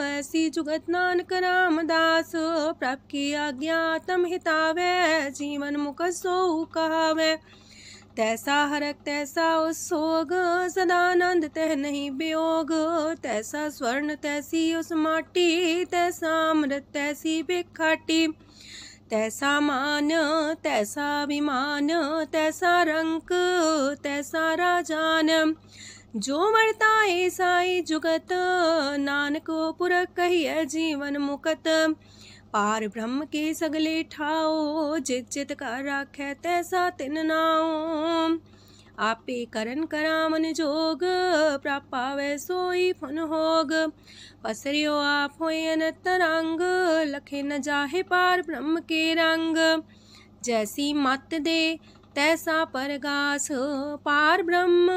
ऐसी जुगत नानक रामदास। प्रभ की आज्ञा तम हितावे, जीवन मुख सो कहावे। तैसा हरक तैसा उत्सोग, सदानंद तह नहीं वियोग। तैसा स्वर्ण तैसी उस माटी, तैसा अमृत तैसी भिखाटी। तैसा मान तैसा अभिमान, तैसा रंक तैसा राजान। जो वर्ताए साई जुगत, नानक पुरख कहिए जीवन मुकत। पार ब्रह्म के सगले ठाओ, जित जित कर राखै तैसा तिन नाओ। आपे करन करामन जोग, प्रापावे सोई फन होग। पसरियो आप होय अनंत तरंग, लखे न जाहे पार ब्रह्म के रंग। जैसी मत दे तैसा परगास, पार ब्रह्म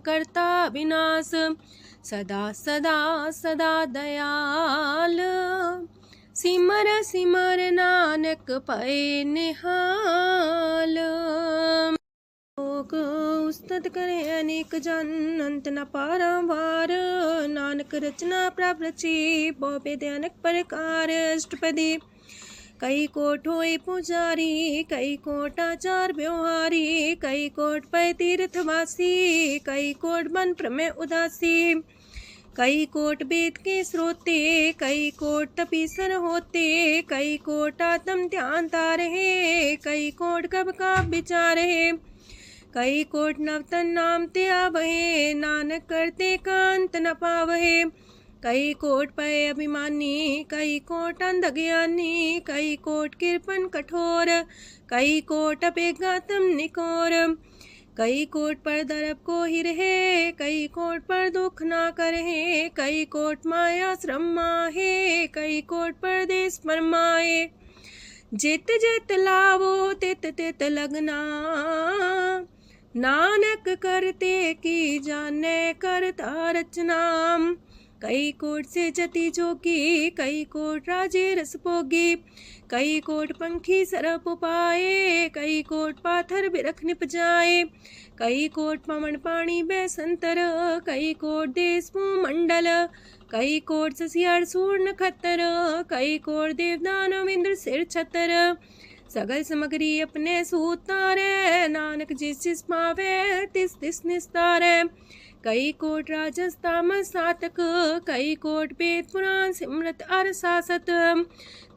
करता विनाश। सदा सदा सदा दयाल, सिमर सिमर नानक पए निहाल। लोक उस्तत करे अनेक जन, अंत न पारावार। नानक रचना प्रभ रची, बहु अनेक प्रकार। अष्टपदी कई कोट होए पुजारी, कई कोट आचार व्यवहारी। कई कोट पै तीर्थवासी, कई कोट बन प्रमेय उदासी। कई कोट वेद के स्रोते, कई कोट तपीसर होते। कई कोट आत्म ध्यान तारहे, कई कोट कब का विचार है। कई कोट नवतन नाम ते आवहे, नानक करते कांत न पावहे। कई कोट पय अभिमानी, कई कोट अंधज्ञानी। कई कोट कृपन कठोर, कई कोट अपेगातम निकोर। कई कोट पर दरब को ही रहे, कई कोट पर दुख ना करहे। कई कोट माया श्रम माहे, कई कोट परदेश फरमाए। जित जित लावो तित तित लगना, नानक करते की जाने करता रचना। कई कोट से जति जोगी, कई कोट राजे रस भोगी। कई कोट पंखी सरप पाए, कई कोट पाथर बिरख निप जाए। कई कोट पवन पानी बैसंतर, कई कोट देश मंडल। कई कोट ससियार सूर नखत्तर, कई कोट देवदानव इंद्र सिर छतर। सगल सामग्री अपने सूतारे, नानक जिस जिस पावे तिस तिस निस्तारे। कई कोट राजस तामस सातक, कई कोट वेद पुराण सिमरत अर सासत।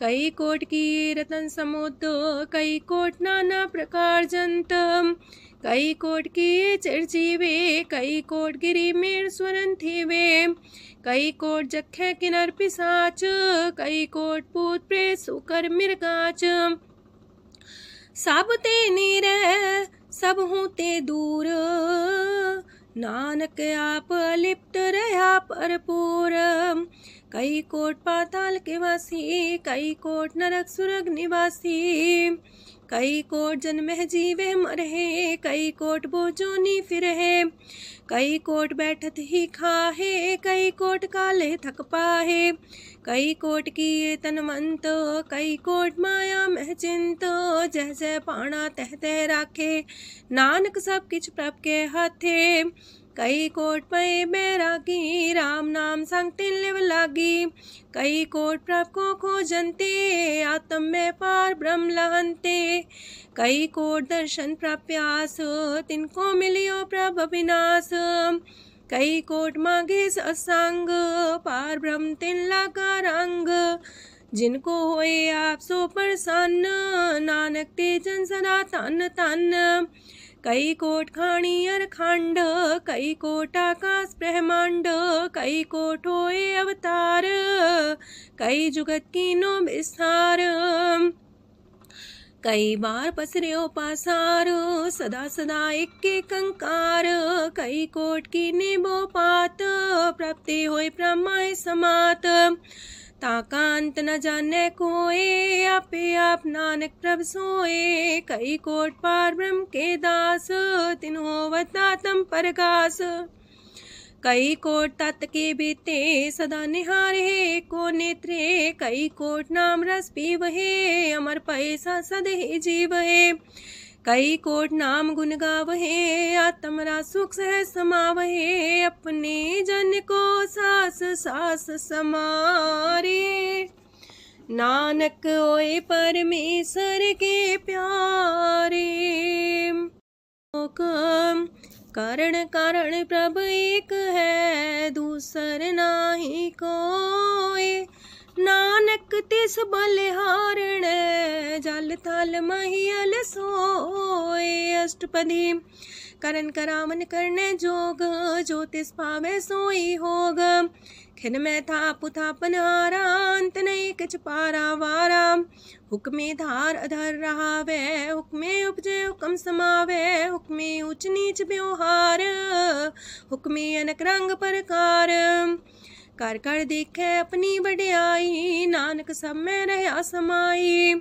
कई कोट की रतन समुद्र, कई कोट नाना प्रकार जंत। कई कोट की चिरजीवे, कई कोट गिरी मेर स्वरन थीवे। कई कोट जखे किनर पिसाच, कई कोट पूत प्रेत सुकर मिर्गाच। सब ते नीर सब हूँ ते दूर, नानक आप अलिप्त रहा भरपूर। कई कोट पाताल के वासी, कई कोट नरक सुरग निवासी। कई कोट जन्म जीवे मरहे, कई कोट बोझोनी फिरहे। कई कोट बैठत ही खाहे, कई कोट काले थक पाहे। कई कोट की तनवंत, कई कोट माया मह चिंत। जह जह पाणा तह तह राखे, नानक सब किछ प्रभ के हाथे। कई कोट पए बैरागी, राम नाम संग तिन लिव लागी। कई कोट प्रभ को खोजंते, आत्म में पार ब्रह्म लहंते। कई कोट दर्शन प्रप्यास, तिनको मिलियो प्रभ अविनाश। कई कोट मांगे सत्संग, पार ब्रह्म तिन लागा रंग। जिनको होए आप सो प्रसन्न, नानक ते जन सदा तन तन। कई कोट खाणी अर खंड, कई कोट आकाश ब्रह्मांड। कई कोट होए अवतार, कई जुगत कीनो विस्तार। कई बार पसरियो पासार सदा सदा एक कंकार कई कोट की निबो पात प्राप्ति होई प्रमाय समात ताकांत न जाने कोए आपे आप नानक प्रभ सोए कई कोट पार ब्रह्म के दास तिन्हो वतातम परगास कई कोट तत् के बीते सदा निहारे को नेत्रे कई कोट नाम रस पीवहे अमर पैसा सदे जीवहे कई कोट नाम गुण गावहे आत्मरा सुख सह समावहे अपने जन को सास सास समारे नानक ओए परमेश्वर के प्यारे कारण कारण प्रभ एक है दूसर नाही कोय नानक तिस बलिहारण जल थल महियल सोए अष्टपदी करन करावन करने जोग जो तिस पावे सोई होग खिन में था पुथापन हारा अंत नहीं किच पारा वारा हुक्मे धार अधर रहा वे हुक्मे उपजे हुक्म समावे हुक्मे उच नीच व्यवहार हुक्मे अनक रंग प्रकार कर कर देखे अपनी बड़ाई नानक सब में रहा समाई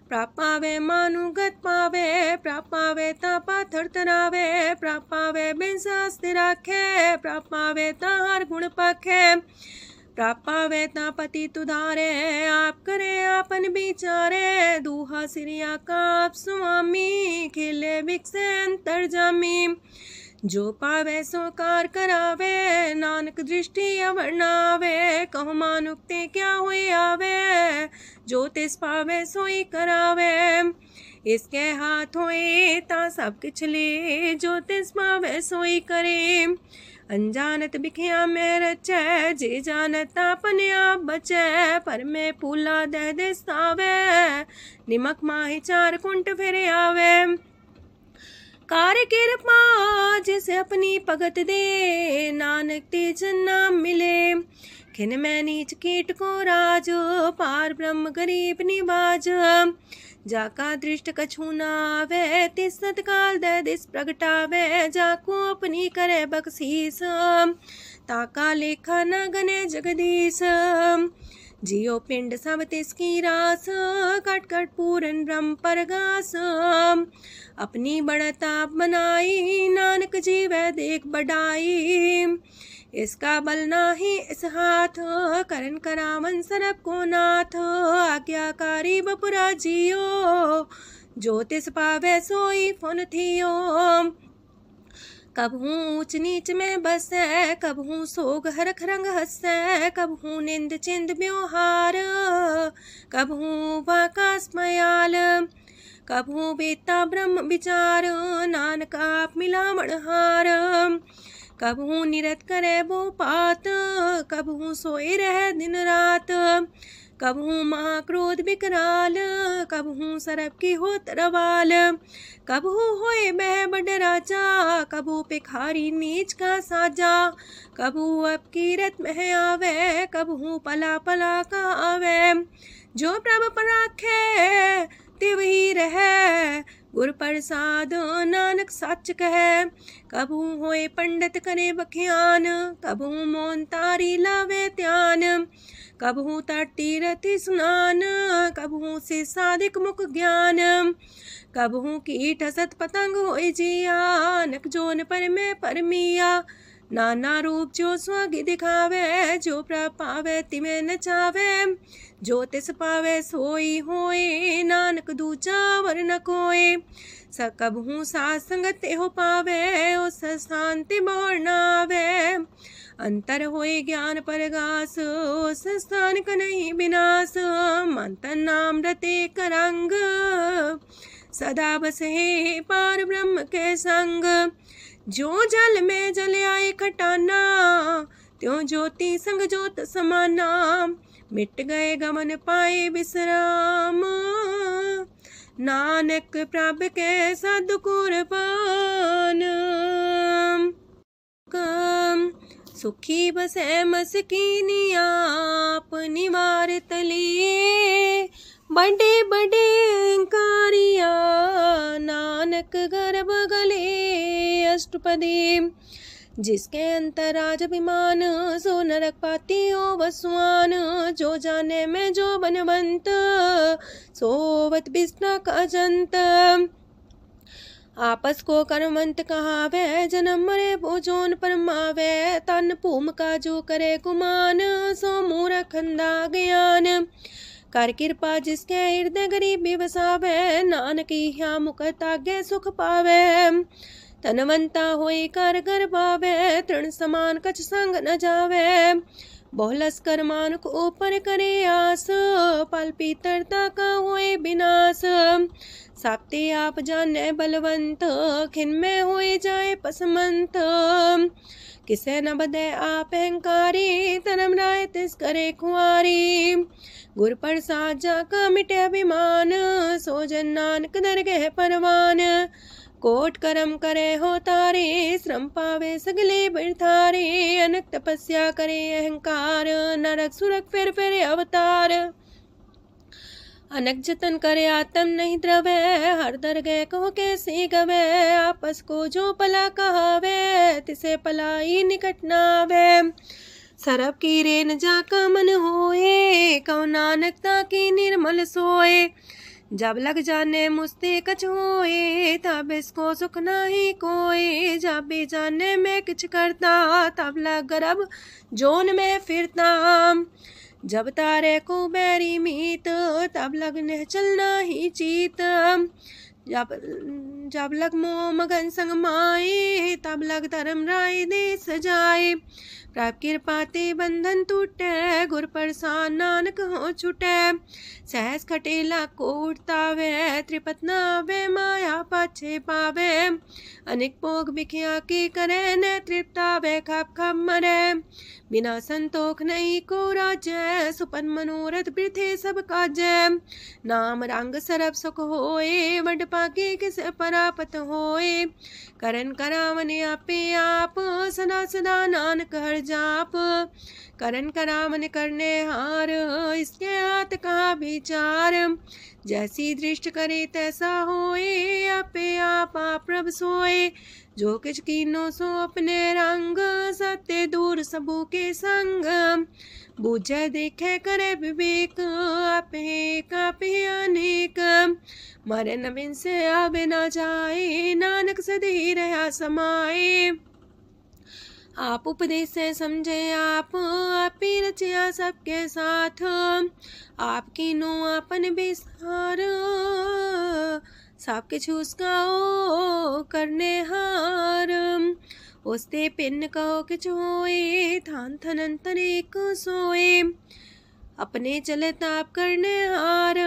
प्रापावे मानुगत पावे प्रापावे ता पाथर तरावे प्रापावे बिन शास्त्र राखे प्रापावे ता हर गुण पाखे प्रापावे ता पति तुधारे आप करे आपन विचारे दूहा सिरिया का आप स्वामी खिले विकसे अंतर जामी जो पावे सो कार करावे नानक दृष्टि अवर्णावे कहो मानुक्ते क्या हुए आवे जो तिस पावे सोई करावे इसके हाथ होए ता सब किछ ले जो तिस पावे सोई करे अनजानत बिखिया में रचे जे जानत अपने आप बचे पर में पूला दे दिस्तावे निमक माही चार कुंट फिर आवे कार्य कृपा जिसे अपनी भगत दे नानक तेज नाम मिले खिन में नीच कीट को राज पार ब्रह्म गरीब निवाज जाका दृष्ट कछु नावे तिस सतकाल दे दिस प्रगटावे जाको अपनी करे बख्शीस ताका लेखा न गने जगदीश जियो पिंड सब तिसकी रास कट कट पूरन ब्रह्म परगास अपनी बढ़ता बनाई नानक जीवे देख बढ़ाई इसका बल नाही इस हाथ करन करावन सरब को नाथ आज्ञाकारी बपुरा जियो जो तिस पावे सोई फुन थियो कबहू ऊंच नीच में बसे कबहू सोग हरख रंग हंसे कबहू निंद चिंद व्यवहार कबहू वाकास मयाल कबहू बेता ब्रह्म विचार नानक आप मिलावण हार कबहू निरत करे वो पात कबहू सोए रह दिन रात कबहू महाक्रोध विकराल कबहू सरब की हो तरवाल कबहू होए बह बड़ राजा कबहू पिखारी नीच का साजा कबहू अब कीरत में आवे कबहू पला पला का आवे जो प्रभ पर राखे तिव ही रहे गुर प्रसाद नानक सच कहे कबहू होए पंडित करे बख्यान कबहू मोन तारी लावे ध्यान कबहू तटी रति सुनान कबहू से साधिक मुख ज्ञान कबहू कीट सत पतंग होए जिया नक जोन पर में परमिया नाना रूप जो स्वागी दिखावे जो प्रपावे तिमे नचावे जो तिस पावे सोई होए नानक दूजा वर न कोय सकबहू साथ संगत हो पावे उस शांति मोर नावे अंतर होए ज्ञान परगास उस स्थान का नहीं विनाश मंतन नाम रते करंग सदा बसे पार ब्रह्म के संग जो जल में जल आए खटाना त्यों ज्योति संग ज्योत समाना मिट गए गमन पाए विश्राम नानक प्रभ के सद्कुर्बान सुखी बसे मस्कीनी आप निवार तलिए बड़े बड़े अहंकारिया नानक गर्भ गले अष्टपदी। जिसके अंतराज अभिमान सो नरक पाती हो वसुआन। जो जाने में जो बनवंत सोवत बिस्ना का जंत। आपस को कर्मवंत कहावे जन्म मरे भोजोन परमावे। तन भूम का जो करे गुमान सो मूर्ख अंधा ज्ञान। कर कृपा जिसके हृदय गरीबी बसावे। नानक यहाँ मुख तागे सुख पावे। तनवंता होई कर गर्भावे। तृण समान कछ संग न जावे। बहुलस कर मानुक ऊपर करे आस। पल पीतरता का होए विनाश। साप्ते आप जाने बलवंत खिन में होए जाए पसमंत। किसे न बदे आप अहंकारी धर्म राय तिस करे खुआरी। गुर प्रसाद जाका मिटे अभिमान सो जन नानक दरगह परवान। कोट कर्म करे हो तारे श्रम पावे सगले बिरथारे। अनक तपस्या करे अहंकार नरक सुरक फिर अवतार। अनक जतन करे आत्म नहीं द्रवे हर दरगह कहो कैसे गवे। आपस को जो पला कहावे तिसे पलाई निकट नावे। सरब की रेन जाका मन होए कहो नानकता की निर्मल सोए। जब लग जाने मुस्ते कछ होए तब इसको सुख नहीं कोई। जब भी जाने में किछ करता तब लग गर्भ जोन में फिरता। जब तारे को बैरी मीत तब लगने चलना ही चीत। जब लग मोह मगन संग माए तब लग धर्म राय दे सजाए। प्रभ कृपा ते बंधन टूटे गुर प्रसाद नानक हो छूटे। सहस खटेला को उठतावे त्रिपत नावे माया पाछे पावे। अनेक भोग बिखिया की करे न तृप्तावे खप खप मरे। बिना संतोख नहीं को राजय सुपन मनोरथ वृथे सब काजय। नाम रंग सरब सुख होए वड पाके किस परापत होए। करन करावन आपे आप सदा सदा नानक हर जाप। करन करावन करने हार इसके हाथ का विचार। जैसी दृष्ट करे तैसा होए आपे आप प्रभ सोए। जो किछ कीनो सो अपने रंग सत्य दूर सबू के संग। बूझे देखे करे विवेक आपे अनेक। मरे न बिन से आवे न जाए नानक सदी रहा समाए। आप उपदेश से समझे आप ही रचिया सबके साथ। आपकी नो अपन बेसार सब किछ उसका ओ करने हार। उसते पिन कहो किछ होए थान थनन तनेक सोए। अपने चले ताप करने हार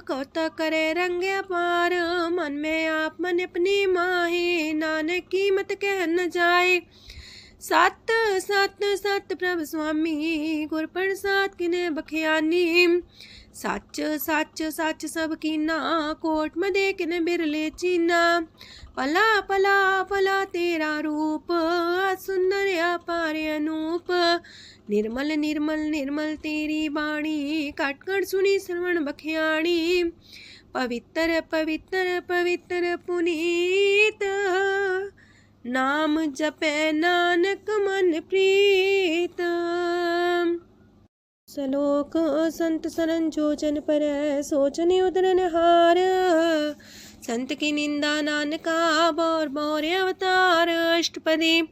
कौतक करे रंग अपार। मन में आप मन अपनी माहे नानक की मत कह न जाए। सत सत सत प्रभ स्वामी गुर प्रसाद किने बखियानी। सच सच सच सब कीना कोट मदे किने बिरले चीना। पला पला पला तेरा रूप सुंदर अपार अनूप। निर्मल निर्मल निर्मल तेरी बाणी काट कर सुनी श्रवण बखियाणी। पवित्र पवित्र पवित्र पुनीत नाम जपे नानक मन प्रीत। सलोक संत सरन जोजन पर सोचन उदरन हार। संत की निंदा नानका बौर बौर अवतार अष्टपदी।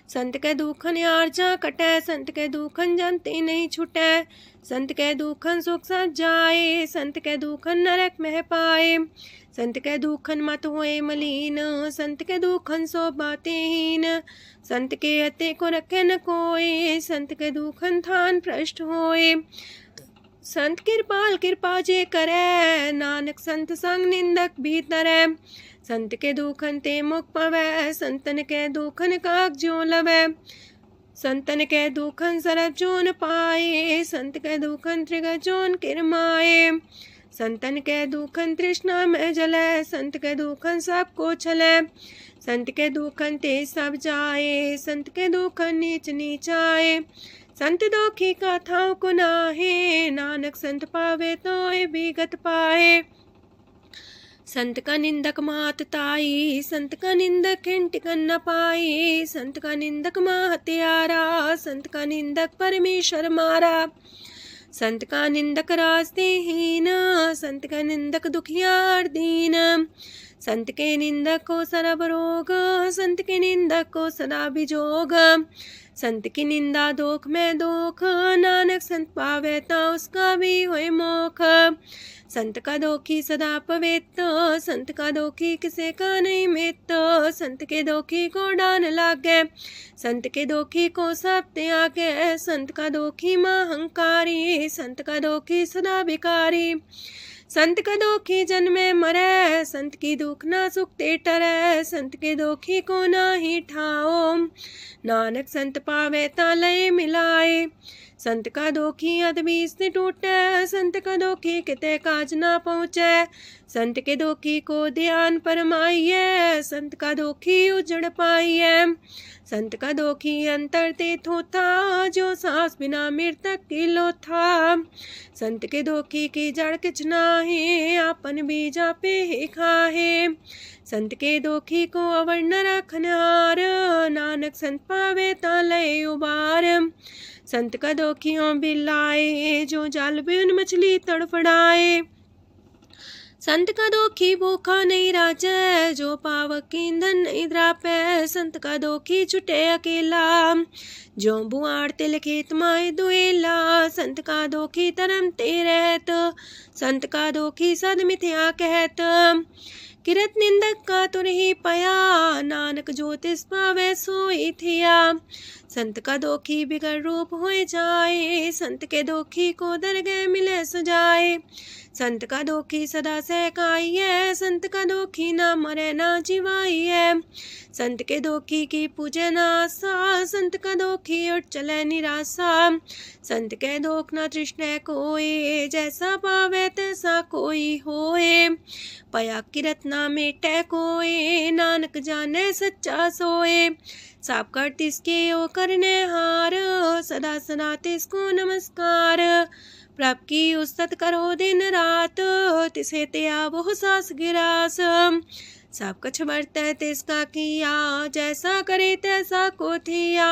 संत के दुखन आर्जा कटे संत के दुखन जानते नहीं छुटे। संत के दुखन सुख सज जाए संत के दुखन नरक में पाए। संत के दुखन मत होए मलीन संत के दुखन सो बातें हीन। संत के अते को रखे न कोई संत के दुखन थान भ्रष्ट होए। संत कृपाल कृपा जे करे नानक संत संग निंदक भीतरै। संत के दुखन ते मुख पवै संतन के दुखन काक जो लवै। संतन के दुखन सरब जोन पाए संत के दुखन त्रिगत जोन किरमाए। संतन के दुखन तृष्णा में जले संत के दुखन सबको छले। संत के दुखन ते सब जाए संत के दुखन नीच नीचाए। संत दोखी कथाओं को नाहे, नानक संत पावे तो विगत पाए। संत का निंदक मात ताई, संत का निंदक हिंटिकन न पाई। संत का निंदक माँ हत्यारा, संत का निंदक परमेश्वर मारा। संत का निंदक रास्तेहीन, संत का निंदक दुखियार दीन। संत के निंदक को सरब रोग, संत के निंदक को सदा बिजोग। संत की निंदा दोख में दोख, नानक संत पावे ता उसका भी होए मोख। संत का दोखी सदा पवित्र, संत का दोखी किसे का नहीं मित। संत के दोखी को डान लागे, संत के दोखी को सब त्यागे। संत का दोखी महांकारी, संत का दोखी सदा भिकारी। संत का दोखी जन्मे मरे, संत की दुख ना सुख ते टरे। संत के दोखी को ना ही ठाओ, नानक संत पावे ता लय मिलाए। संत का दोखी अदबीस से टूटे, संत का दोखी किते काज ना पहुँचे। संत के दोखी को ध्यान परमाइए, संत का दोखी उजड़ पाइए। संत का दोखी अंतर ते थोथा, जो सांस बिना मृतक की लोथा। संत के दोखी की जड़ किच नाहे, आपन बीजा पे ही खाहे। संत के दोखी को अवर न रखनहार, नानक संत पावे ता लय उबार। संत का दोखियों बिलाए, जो जाल बिन मछली तड़फड़ाए। संत का दोखी भूखा नहीं राजे, जो पावक ईंधन नहीं द्रापे। संत का दोखी छुटे अकेला, जो बुआड़ तिल खेत माए दुएला। संत का दोखी तरम ते रहत, संत का दोखी सद मिथ्या कहत। किरत निंदक का तुर ही पया, नानक ज्योतिष पावे सोई थिया। संत का दोखी बिगड़ रूप होए जाए, संत के दोखी को दरगह मिले सुजाए। संत का दोखी सदा सहकाइए, संत का दोखी ना मरे ना जीवाइए। संत के दोखी की पूजे ना आशा, संत का दोखी उठ चले निराशा। संत के दोख ना तृष्णा कोई, जैसा पावे तैसा कोई होए। पया किरत ना मेटे कोई, नानक जाने सच्चा सोए। साप कर तिसके ओ करने हार, सदा सदा तिसको नमस्कार। प्रभ की उस्तत करो दिन रात, तिसे त्या वो सास गिरास। सब कुछ बरते तिसका किया, जैसा करे तैसा को थिया।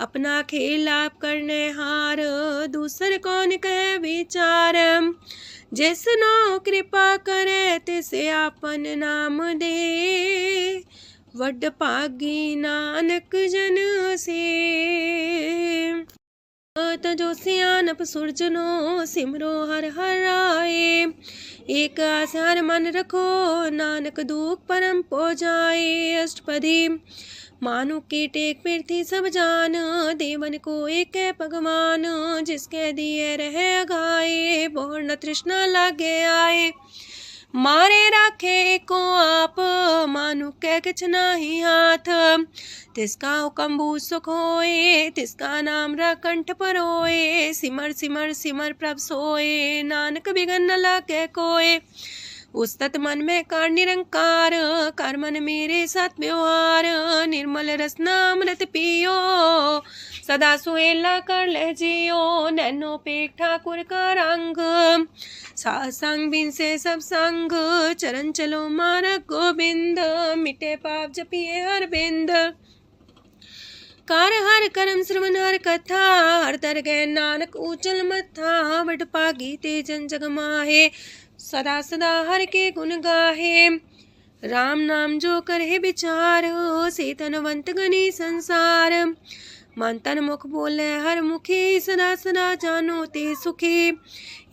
अपना खेल आप करने हार, दूसर कौन कहे विचार। जिसनो कृपा करे तिसे आपन नाम दे, वड पागी नानक जन से। तजो सियानप सुरजनो, सिमरो हर हर आए। एक आसार मन रखो, नानक दुख परम पो जाए। अष्टपदी मानु के टेक पृथ्वी सब जान, देवन को एक है भगवान। जिसके दिए रहे अघाए, बोर न तृष्णा लागे आए। मारे राखे को आप, मानु के किछ नाही हाथ। तिसका हुक्म भू सुख होए, तिसका नाम रकंठ पर होए। सिमर सिमर सिमर प्रभ सोए, नानक बिगन न लागे कोय। उस्तत मन में कर निरंकार, कर मन मेरे साथ व्यवहार। निर्मल रसना अमृत पियो, सदा सुहेला कर ले जियो। नैनो पेट ठाकुर का रंग, सासंग बिन से सब संग। चरण चलो मार्ग गोविंद, मिटे पाप जपिए हर बिंद। कार हर करम श्रवण हर कथा, हर दरगह नानक ऊचल मथा। वड पागी ते जन जग माहे, सदा सदा हर के गुण गाहे। राम नाम जो करे विचार, से तनवंत गनी संसार। मन तन मुख बोले हर मुखी, सदा सदा जानो ते सुखी।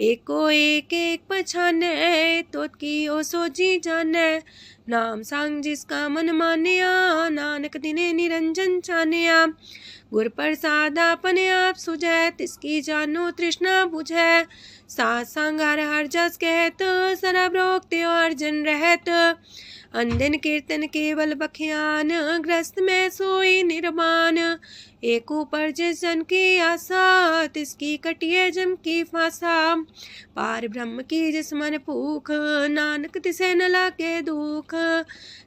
एको एक एक पछाने, तो की ओ सोची जाने। नाम सांग जिसका मन मानिया, नानक दिने निरंजन छानिया। गुर प्रसाद अपने आप सुझै, तिसकी जानो तृष्णा बुझै। सात संग हर हर जस कहत, सरब रोग त्यो अर्जन रहत। अंदिन कीर्तन केवल बख्यान, ग्रस्त में सोई निर्माण। एक ऊपर जिस जन की आशा, तिसकी कटिए जम की फांसा। पार ब्रह्म की जिस मन भूख, नानक तिसे न लागे दुख।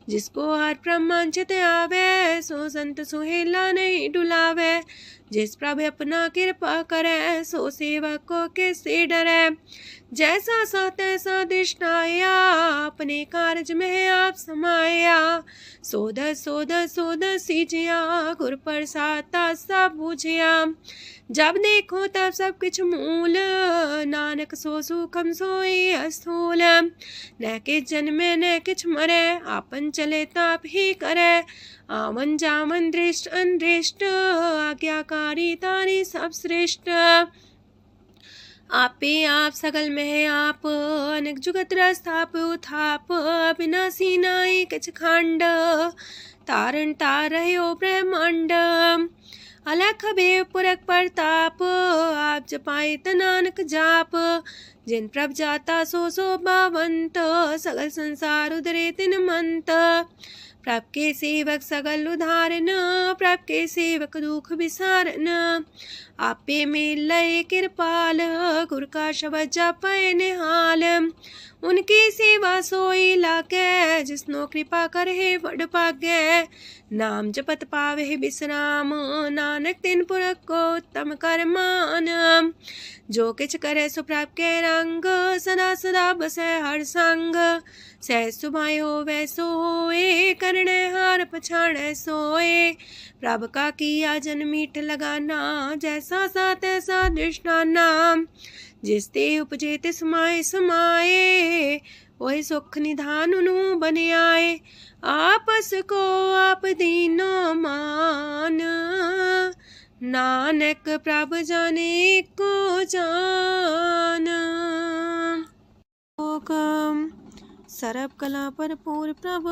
जिसको हर प्रमांचित आवे, सो संत सुहेला नहीं डुलावे। जिस प्रभु अपना कृपा करे, सो सेवक को किससे डरे। जैसा सा तैसा दिष्टाया, अपने कारज में आप समाया। सोध सोध सोध सीजिया, गुर प्रसाद सब बुझिया। जब देखो तब सब कुछ मूल, नानक सो सुखम सोई अस्थूल। न किछ जन्मे न किछ मरे, आपन चले ताप ही करे। आवन जावन दृष्ट अनदृष्ट, आज्ञाकारी तारी सब श्रेष्ठ। आपे आप सगल में आप, अनेक जुगत रस्थाप उथाप। अविनाशी नाई किछ खंड, तारण तार रह्यो ब्रह्मांड। अलख भेव पुरख प्रताप, आप जपाए त नानक जाप। जिन प्रभ जाता सो शोभावंत, सगल संसार उधरे तिन मंत। प्रभ के सेवक सगल उधारन, प्रभ के सेवक दुख विसारन। आपे में लय कृपाल, गुर का शब्द जपै निहाल। उनकी सेवा सोई लागे, जिसनो कृपा करे बड़ पागे। नाम जपत पावे विश्राम, नानक तिन पुरख को उत्तम कर मान। जो किछ करे सो प्रभ के रंग, सदा सदा बसै हर संग। सहज सुभाए होवे सो होए, करणे हार पछाड़े सोए। प्रभ का किया जन मीठ लगाना, जैसा सा तैसा दृष्टाना। जिस ते उपजे तिस माए समाए, वही सुख निधान उनु बन आए। आपस को आप दीनो मान, नानक प्रभ जाने को जान। सरब कला पर पूर प्रभ,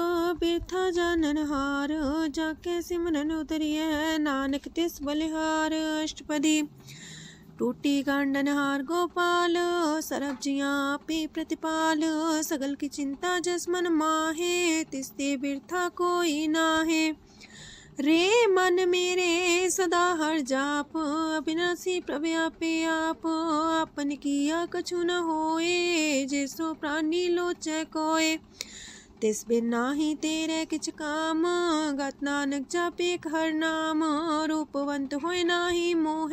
बिरथा जानन हार। जाके सिमरन उतरिय, नानक तिस बलिहार। अष्टपदी। टूटी गांडन हार गोपाल, सरब जिया पे प्रतिपाल। सगल की चिंता जस मन माहे, तिसते बिरथा कोई नाहे। रे मन मेरे सदा हर जाप, अविनाशी प्रभ आपे आप। आपन किया कछु न होए, जैसो प्राणी लोचै कोय। तिस बिन नाही तेरे किछ काम, गत नानक जापे हर नाम। रूपवंत होय नाही मोह,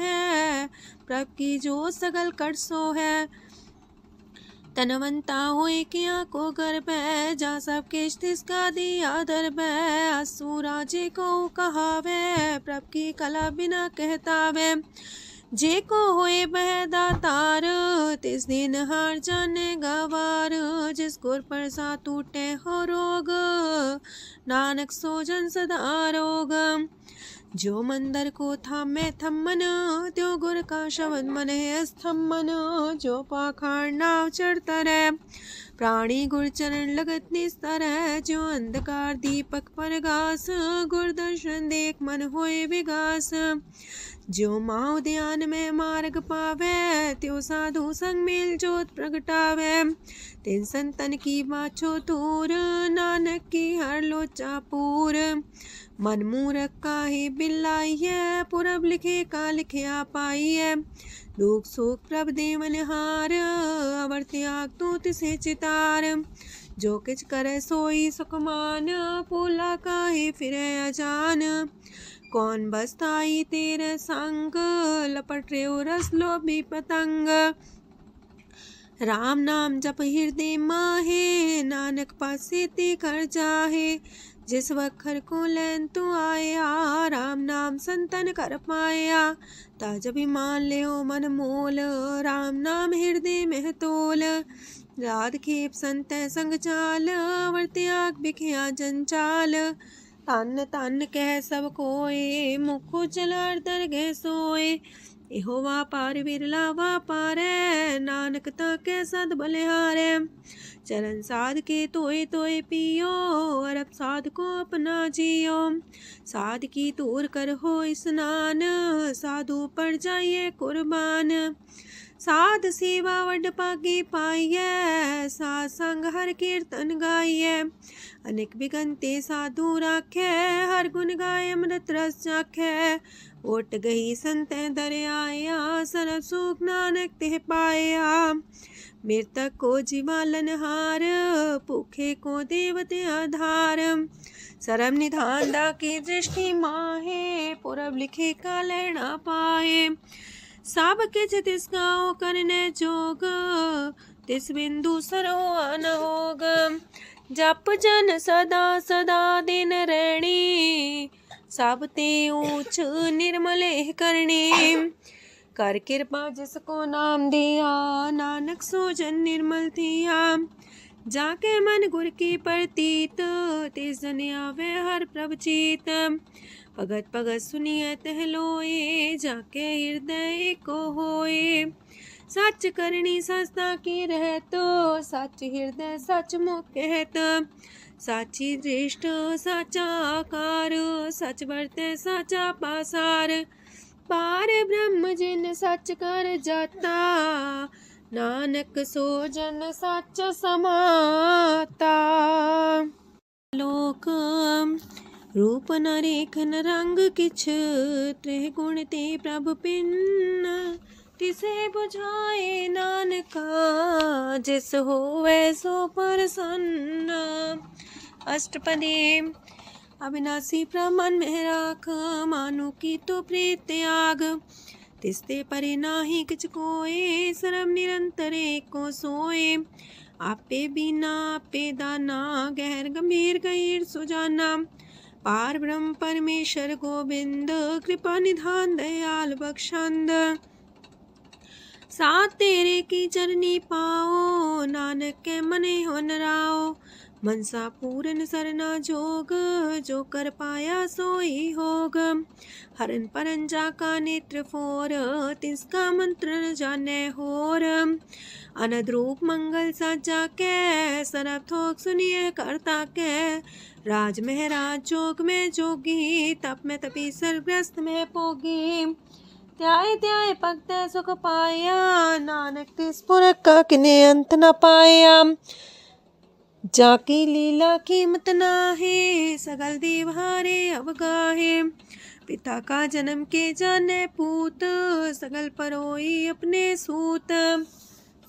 प्रभ की जो सगल कर सो है। तनवंता होए किया को गर्भ, जा सब किश तिसका दिया दर्ब। असुराजे को कहावे, प्रभ की कला बिना कहतावे। जे को होए बह दातार, तिस दिन हार जाने गवार। जिस गुर प्रसाद टूटे हो रोग, नानक सो जन सदा रोग। जो मंदर को थामे थम्मन, त्यो गुर का शब्द मन है स्तम्भन। जो पाखार नाव चढ़ता रहे, प्राणी गुर चरण लगत निस्तर है। जो अंधकार दीपक पर घास, गुर दर्शन देख मन होए विगास। जो माओ ध्यान में मार्ग पावे, त्यो साधु संग मेल जोत प्रगटावे। तिन संतन की बाछो तूर, नानक की हर लोचा पूर। मन मूरख काहे बिलाइए, पुरब लिखे का लिखिया पाइए। दुख सुख प्रभ देवन हार, अवर त्याग तू तिसे चितार। जो किछ करे सोई सुखमान, पोला काहे फिरे अजान। कौन बसताई तेरे संग, लपट रे रस लोभी पतंग। राम नाम जप हृदय माहे, नानक पासे ते कर जाहे। जिस वखर को लैन तू आया, राम नाम संतन कर पाया। ताज अभिमान ले ओ मन मोल, राम नाम हृदय में तोल। राध खेप संत संग चाल, वर त्याग बिखिया जंचाल। तन तन कह सब कोय, मुखो चलार दरगह सोए। एहो वापार विरला वापारै, नानक ताके सद बलिहारै। चरण साध के तोय तोय पियो, अरब साध को अपना जियो। साध की तूर कर हो स्नान, साधु पर जाइए कुर्बान। साध सेवा वड पागे पाइयै, साध संग हर कीर्तन गाइयै। अनेक बिगंते साधु राखै, हर गुण गाय अमृत रस चाखै। ओट गई संतै दर आया, सरब सुख नानक तिह पाया। मृतक को जीवालन हार, भूखे को देवते आधार। सरब निधान दा की दृष्टि माहे, पुरब लिखे का लैना पाए। सब किछ तिस गाओ करने जोग, तिस बिंदु सरो अनहोग। जप जन सदा सदा दिन रैणी, सब ते ऊंच निर्मल करणी। कर कृपा जिसको नाम दिया, नानक सो जन निर्मल थिया। जाके मन गुर की प्रतीत, तिस जन आवे हर प्रभ चीत। भगत भगत सुनिए तह लोए, जाके हृदय को होए। सच करनी सस्ता की रहत, सच हृदय सच मुख कहत। साची दृष्ट साचा आकार, सच बरते साचा पासार। पार ब्रह्म जिन सच कर जाता, नानक सो जन सच समाता। लोक रूप न रेखन रंग किछ, त्रिह गुण ते प्रभ पिन्न। तिसे बुझाए नानका, जिस होवे सो प्रसन्न। अष्टपदी। अविनाशी प्रमन में राख, मानु की तो प्रीत त्याग। तिसते परे नाही किछ कोय, सरम निरंतर एको सोए। आपे बिना आपे दाना, गहर गंभीर गहीर सुजाना। पार ब्रह्म परमेश्वर गोविंद, कृपा निधान दयाल बख्शंद। साथ तेरे की चरनी पाओ, नानक के मने हो नराओ। मनसा पूरन सरना जोग, जो कर पाया सोई होग। हरन परन जाका नेत्र फोर, तिसका मंत्र न जाने होर। अनद रूप मंगल साजा के, सरब थोक सुनिए करता के। राज महराज जोग में जोगी, तप में तपी सरग्रस्त में पोगी। त्याय त्याय भगत सुख पाया, नानक तिस पुरख का किने अंत न पाया। जाकी लीला कीमत नाहे, सगल देव हारे अवगाहे। पिता का जन्म के जाने पूत, सगल परोई अपने सूत।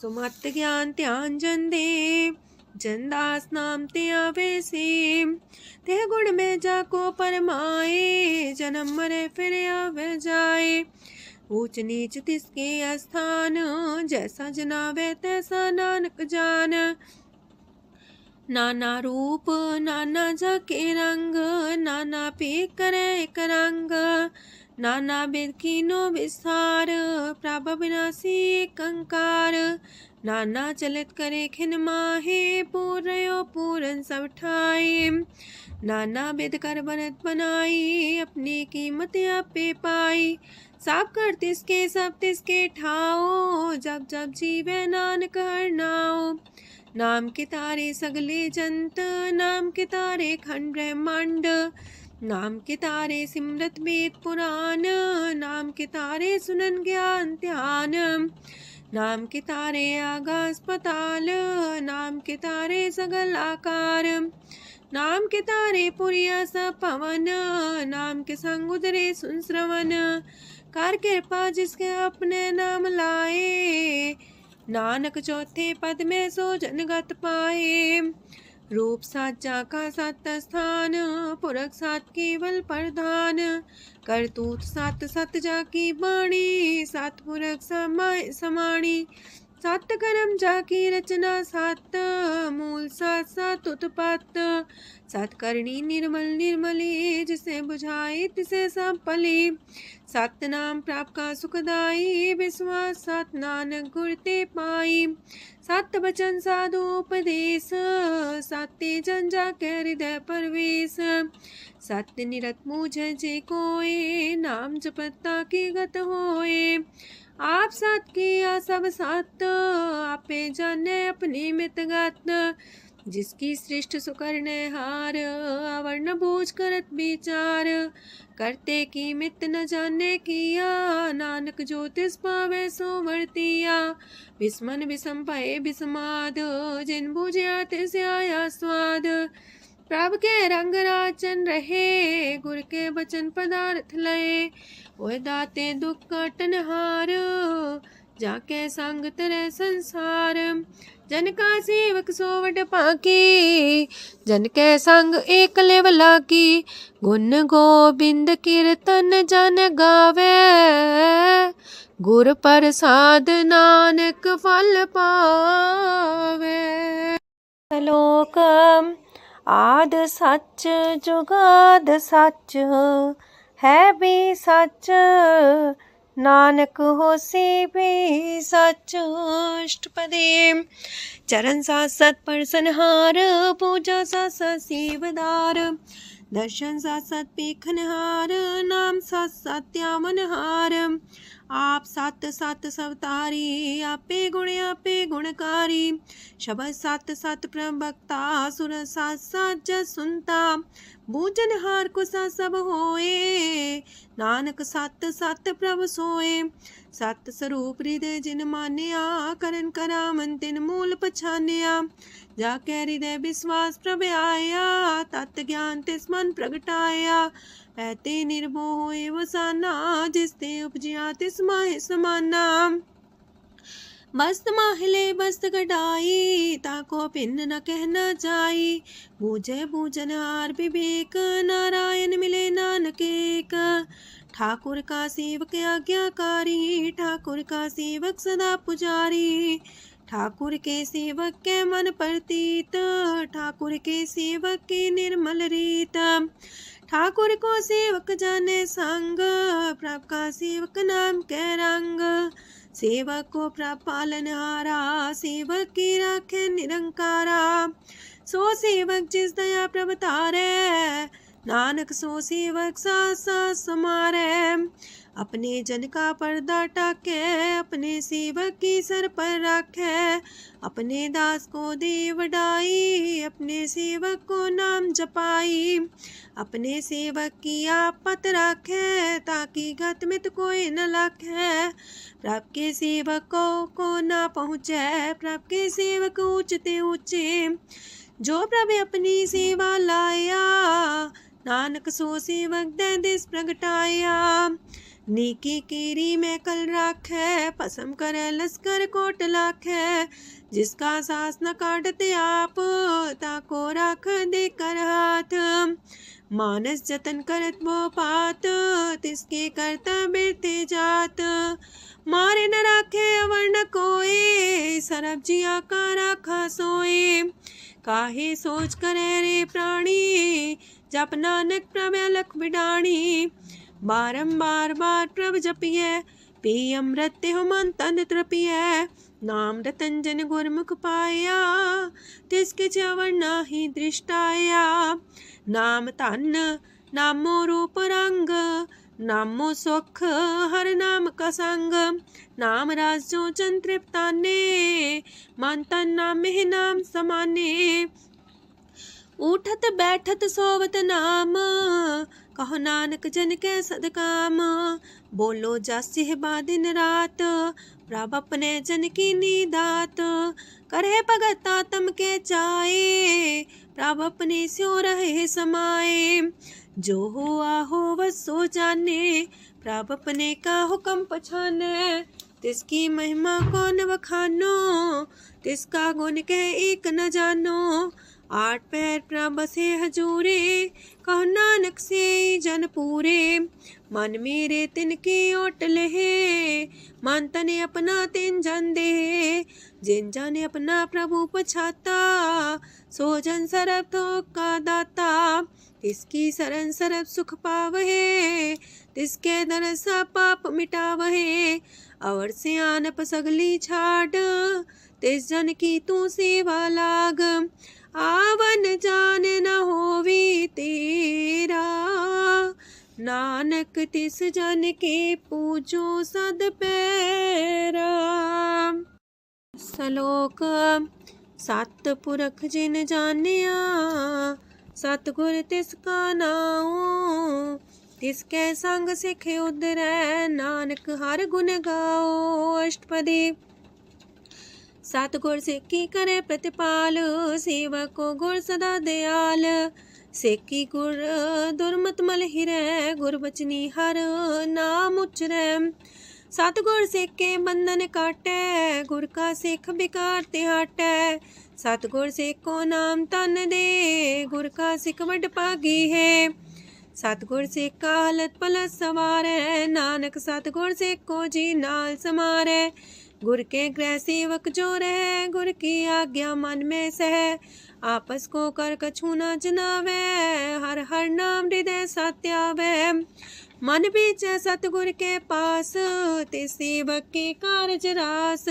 सुमत ज्ञान ध्यान जन दे, जन दास नाम ते आवे से। तेह गुण में जाको परमाए, जन्म मरे फिर आवे जाए। ऊंच नीच तिसके स्थान, जैसा जनावे तैसा नानक जान। नाना रूप नाना जाके रंग, नाना पे करे एक रंग। नाना बिद कीनो विस्तार, प्रभ विनाशी कंकार। नाना चलित करे खिन माहे, पूर्यो पूरन सब ठाए। नाना बिद कर बनत बनाई, अपनी कीमत आपे पाई। सब कर तिसके सब तिसके ठाओ, जब जब जीवे नानक हर नाओ। नाम के तारे सगले जंत, नाम के तारे खंड ब्रह्मांड। नाम के तारे सिमरत वेद पुराण, नाम के तारे सुनन ज्ञान ध्यान। नाम के तारे आकाश पताल, नाम के तारे सगल आकार। नाम के तारे पुरिया सब पवन, नाम के संग उदरे सुन श्रवण। कर कृपा जिसके अपने नाम लाए, नानक चौथे पद में सो जनगत पाए। रूप साचा का सत स्थान, पुरख सात केवल प्रधान। करतूत सत सत जाकी बाणी, सत पुरख समाणी। सत कर्म जाकी रचना सत, मूल सत सत उत्पत्त। सत करनी निर्मल निर्मली, जिसे बुझाई तिसे सब पली। सत नाम प्राप्त का सुखदाई, विश्वास सत नानक गुर ते पाई। सत बचन साधु उपदेश, सत्य जन जाके हृदय परवेश। सत्य निरत मुझे जे कोय, नाम जपता की गत होए। आप सत किया सब सत, आपे जाने अपनी मित गत। जिसकी सृष्ट सुकर्ण हार, आवरण बूझ करत विचार, करते की मित न जाने किया, नानक जो तिस पावे सो वर्तिया। विस्मन विषम भये विषमाद, जिन बुझिया तिस आया स्वाद। प्रभ के रंग राचन रहे, गुर के बचन पदार्थ लये, ओए दाते दुख काटन हार, जाके संग तरह संसार। जन का सेवक सोवट पाकी, जन के संग एक लेवला की, गुण गोबिंद कीर्तन जन गावे, गुर प्रसाद नानक फल पावे। श्लोक आद सच जुगाद सच, है भी सच नानक होसी भी सच। अष्टपदी चरण साथ सत परसनहार, पूजा साथ साथ सेवदार, दर्शन साथ साथ पेखनहार, नाम साथ साथ त्यामनहार। आप सत सत सवतारी, आपे गुणकारी, शब्द सत सत प्रवक्ता, सुर साथ साथ जस सुनता, बूझनहार को सा सब होए, नानक सत सत प्रभ सोए। सत स्वरूप हृदय जिन मानिया, करन करामन तिन मूल पछानिया, जाके हृदय विश्वास प्रभ आया, तत् ज्ञान तिस मन प्रगटाया। ऐते निर्भो होए वसाना, जिसते उपजिया तिस माहि समाना। मस्त माहिले बस्त कटाई, ताको भिन्न न कहना जाई, बूझे बूझनहार विवेक, नारायण मिले नानक एक। ठाकुर का सेवक आज्ञाकारी, ठाकुर का सेवक सदा पुजारी, ठाकुर के सेवक के मन प्रतीत, ठाकुर के सेवक के निर्मल रीत। ठाकुर को सेवक जाने संग, प्रभ का सेवक नाम के रंग। सेवक को प्रभ पालनहारा, सेवक की राखे निरंकारा। सो सेवक जिस दया प्रभ तारे, नानक सो सेवक साथ साथ समारे। अपने जन का पर्दा टाके, अपने सेवक की सर पर रखे, अपने दास को दे वडाई, अपने सेवक को नाम जपाई। अपने सेवक की आपत राखे, ताकि गत मित कोई न लाखे। प्रभ के सेवकों को ना पहुँचे, प्रभ के सेवक ऊंचते ऊंचे। जो प्रभ अपनी सेवा लाया, नानक सो सेवक दे दिस प्रगटाया। नीकी कीरी में कल राखे, पसम करे लश्कर कोट लाखे। जिसका सास न काटते आप, ताको राख दे कर हाथ। मानस जतन करत वो पात, तिसके कर्तव्य ते जात। मारे न राखे अवर न कोई, सरब जिया का राखा सोए। काहे सोच करे रे प्राणी, जप नानक प्रभ अलख बिडाणी। बारंबार बार प्रभ जपिए, पी अमृत हो मन तन तृपिए। नाम रतन जन गुरमुख पाया, तिसके चवर नाही दृष्टाया। नाम धन नामो रूप रंग, नामो सुख हर नाम का संग। नाम राज जो जन तृप्ताने, मन तन नाम ही नाम समाने। उठत बैठत सोवत नाम, कहो नानक जन के सदकाम। बोलो जासिह दिन रात, प्रभ अपने जन की नीदात। करे भगत आत्म के चाए, प्रभ अपने स्यो रहे समाए। जो हो आहो वसो जाने, प्रभ अपने का हुक्म पछाने। तिसकी महिमा कौन बखानो, तिसका गुण के एक न जानो। आठ पैर प्रभ बसे हजूरे, कहो नानक से जन पूरे। मन मेरे तिनकी ओट लहे, मन तने अपना तिन जन दे। जिन जन अपना प्रभु पछाता, सो जन सरब थोक का दाता। तिसकी शरण सरब सुख पावहे, तिसके दरसा पाप मिटावहे। अवर से आनप सगली छाड़, तिस जन की तू सेवा लाग। आवन जान न होवी तेरा, नानक तिस जन के पूजो सद पैरा। श्लोक सतपुरख जिन जानिया सतगुर तिसका नाओ। तिसके संग सिख उधरै नानक हर गुण गाओ। अष्टपदी। सतगुर सिक्खी करे प्रतिपाल सेवक को गुर सदा दयाल। सेकी गुर दुर्मत मल हिरै गुर बचनी हर नाम उचरै। सतगुर सिक्के बंधन काटै गुर का सिख बिकार ते हटै। सतगुर सिक्को नाम तन दे गुर का सिख वड भागी है। सतगुर सिक्का हलत पलत सवारै नानक सतगुर सिक्को जी नाल समारै। गुर के गृह सेवक जो रह गुर की आज्ञा मन में सह। आपस को कर कछु न जनावै हर हर नाम हृदय सत्यावै। मन बीच सतगुर के पास ते सेवक के कारज रास।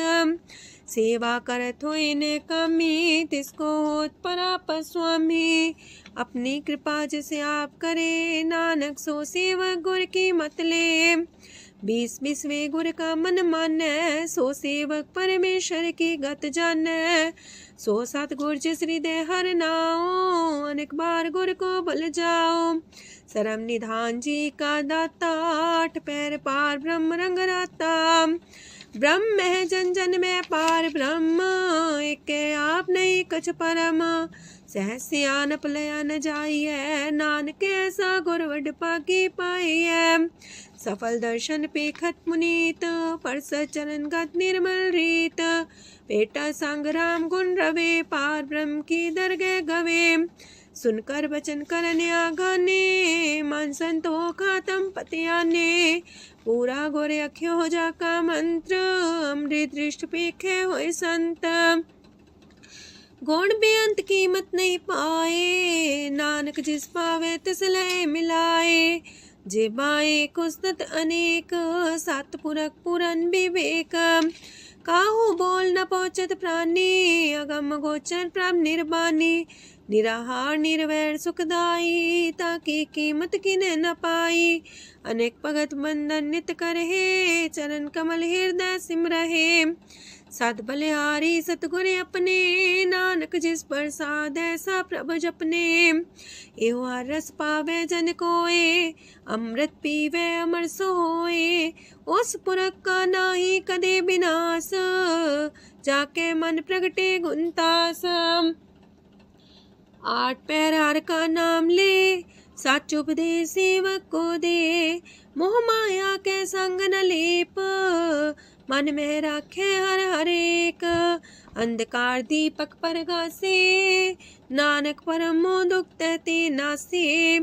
सेवा करत होए ने कामी तिसको होत परापर स्वामी। अपनी कृपा जिसे आप करे नानक सो सेवक गुर की मत ले। 20 गुर का मन मानै सो सेवक परमेश्वर की गत जानै। सो सतगुर जिस हृदय हर नाओ अनेक बार गुर को बल जाओ। सरम निधान जी का दाता आठ पैर पार ब्रह्म रंग राता। ब्रह्म है जन जन में पार ब्रह्म एक आप नहीं कछ परम। सहस सियानप लया न जाइए नानक ऐसा गुर वड पागी पाइए। सफल दर्शन पेखत मुनीत परस चरण गत निर्मल रीत। बेटा संग राम गुण रवे पार ब्रह्म की दरगह गवे। सुनकर वचन करने आगाने मन संतो खातम पतियाने। पूरा गोरे अख्यो हो जा का मंत्र अमृत दृष्ट पेखे होए संत। गुण बेअंत कीमत नहीं पाए नानक जिस पावे तिस लय मिलाए। जे बाए कुसत अनेक सतपुरख पुरन विवेक। काहू बोल न पहुँचत प्राणी अगम गोचर प्रभ निर्बानी। निराहार निर्वैर सुखदाई ताकि कीमत किने न पाई। अनेक भगत बंधन नित करहे चरण कमल हृदय सिमरहे। सद बलिहारी सतगुर अपने नानक जिस प्रसाद ऐसा प्रभ जपने। एहो हर रस पावे जन कोए अमृत पीवे अमर सोए। उस पुरख का नाही कदे विनाश जाके मन प्रगटे गुणतास। आठ पैर हर का नाम ले सच उपदेश सेवक को दे। मोह माया के संग न लेप मन में राखे हर हर एक। अंधकार दीपक पर गासे नानक परम दुख तहते नासे।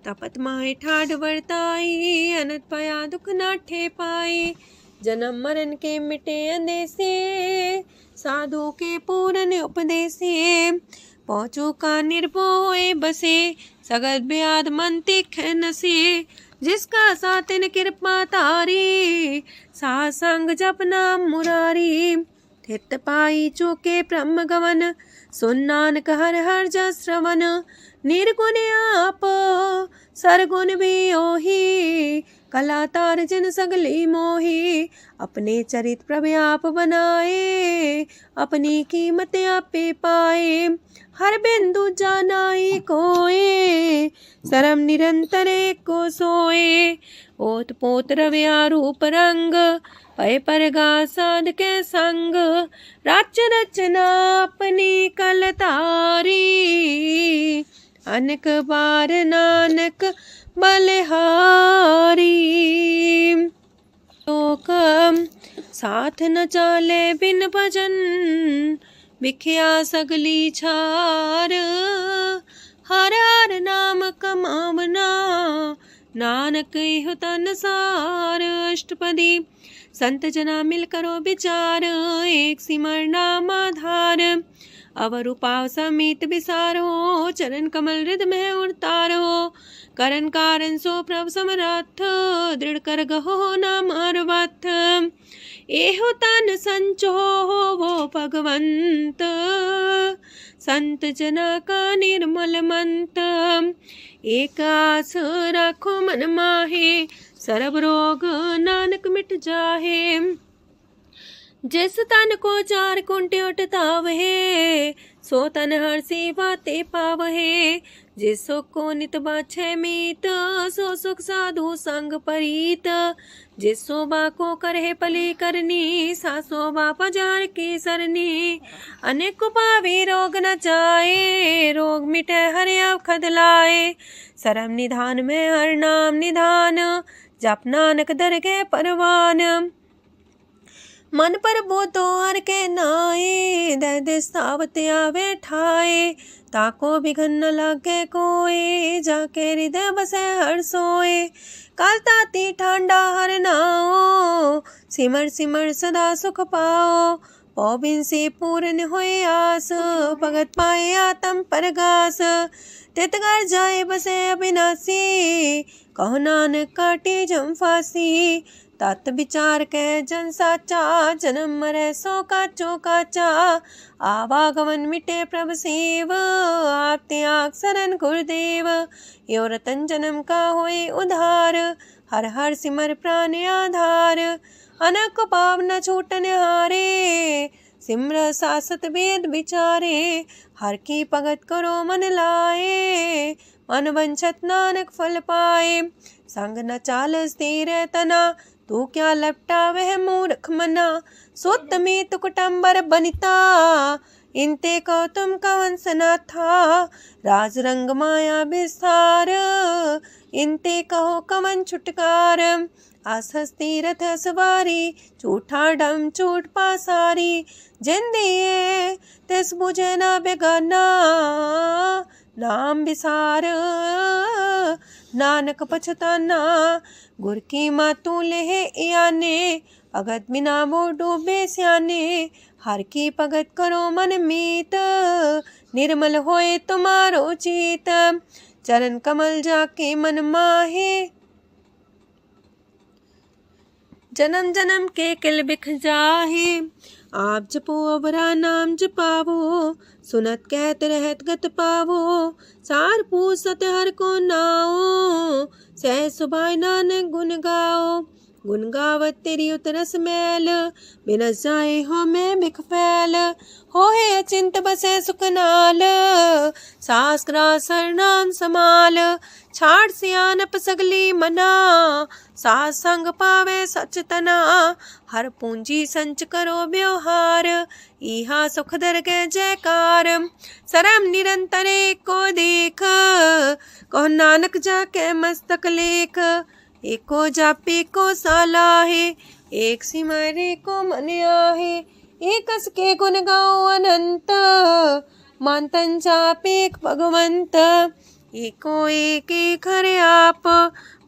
तपत माहे ठाड वर्ताई अनत पया दुख नाठे पाए। जन्म मरण के मिटे अंदेसे साधु के पूरन उपदेसे। पहुँचो का निर्भय बसे सगत ब्याद मन तिख नसे। जिसका सातिन कृपा तारी साह संग जप नाम मुरारी। थित पाई चूके ब्रह्म गवन सुन नानक हर हर जस श्रवण। निर्गुण आप सरगुण भी ओही कला तार जिन सगली मोही। अपने चरित प्रभ आप बनाए अपनी कीमत आपे पाए। हर बिंदु जानाई कोए सरम निरंतर को सोए। ओत पोत रव्या रूप रंग पय परगा साध के संग। राच रचना अपनी कलतारी अनेक बार नानक बलिहारी। लोक साथ न चाले बिन भजन बिखिया सगली छार। हर हर नाम कमावना नानक इह तन सार। अष्टपदी। संत जना मिल करो विचार एक सिमर नाम आधार। अवर उपाव समीत विसारो चरण कमल हृदय में उतारो। करण कारण सो प्रभ समरथ दृढ़ कर गहो नाम अर्वथ। एहो तन संचो वो भगवंत संत जना का निर्मल मंत। एक आस राखो मन माहे सर्व रोग नानक मिट जाहे। जिस तन को चार कुंटे उठतावहे, सो तन हर सी बाते पावहे। जिस सुख को नित बाछे मीत, सो सुख साधु संग परीत। जिस शोभा को करहे पली करनी, सा शोभा पजार की सरनी। अनेक पावे रोग न जाए, रोग मिटे हर अवखद लाए। सरम निधान में हर नाम निधान, जप नानक दरगे परवान। मन पर बोतो हर के नाए, दर्द सावत आवे ठाए। ताको बिघन न लागे कोई, जाके हृदय बसे हर सोए। काल ताती ठांडा हर नाओ, सिमर सिमर सदा सुख पाओ। पौबिन से पूर्ण होए आस, भगत पाए आत्म परगास। तितगर जाए बसे अविनाशी, कहो नानक काटे जम फांसी। तत् विचार कह जन साचा, जन्म मरे सो काचो काचा। आवागमन मिटे प्रभ सेव, आप त्याग शरण गुरुदेव। यो रतन जन्म का होए उधार, हर हर सिमर प्राण आधार। अनक पाव न छूटन हारे, सिमर सासत वेद विचारे। हर की भगत करो मन लाए, मन वंछत नानक फल पाए। संग न चाल स्थिर तना, तू क्या लपटा वह मूर्ख मना। सुत में तु कुटुम्बर बनिता, इनते को तुम कवन सना था। राज रंग माया विस्तार, इनते कहो कवन छुटकार। आसस तीरथ सवारी, झूठा डम झूठ पासारी। जिंदिए तिस बुझे न बेगाना, नाम विसार नानक पछताना। गुर की मातू लेहे याने, भगत बिना वो डूबे स्याने। हर की भगत करो मन मीत, निर्मल होए तुम्हारो चित। चरण कमल जाके मन माहे, जन्म जन्म के किल बिख जाहे। आप जपो अवरा नाम जपावो, सुनत कहत रहत गत पावो। सार पूसत हर को नाओ, सह सुभाय नानक गुण गाओ। गुण गावत तेरी उतरस मैल, बिनस जाए हो मैं बिख फैल। हो है अचिंत बसे सुखनाल, सास ग्रास हर नाम समाल। छाड़ सियानप सगली मना, सास संग पावे सच तना। हर पूंजी संच करो व्यवहार, इहा सुख दर के जयकार। सरम निरंतर को देख, कहो नानक जाके मस्तक लेख। एको जापे को सालाहे, एक सिमरे को मन आहे। एक कस के गुण गाओ अनंत, मानतन जापे भगवंत। एको एक एक हरे आप,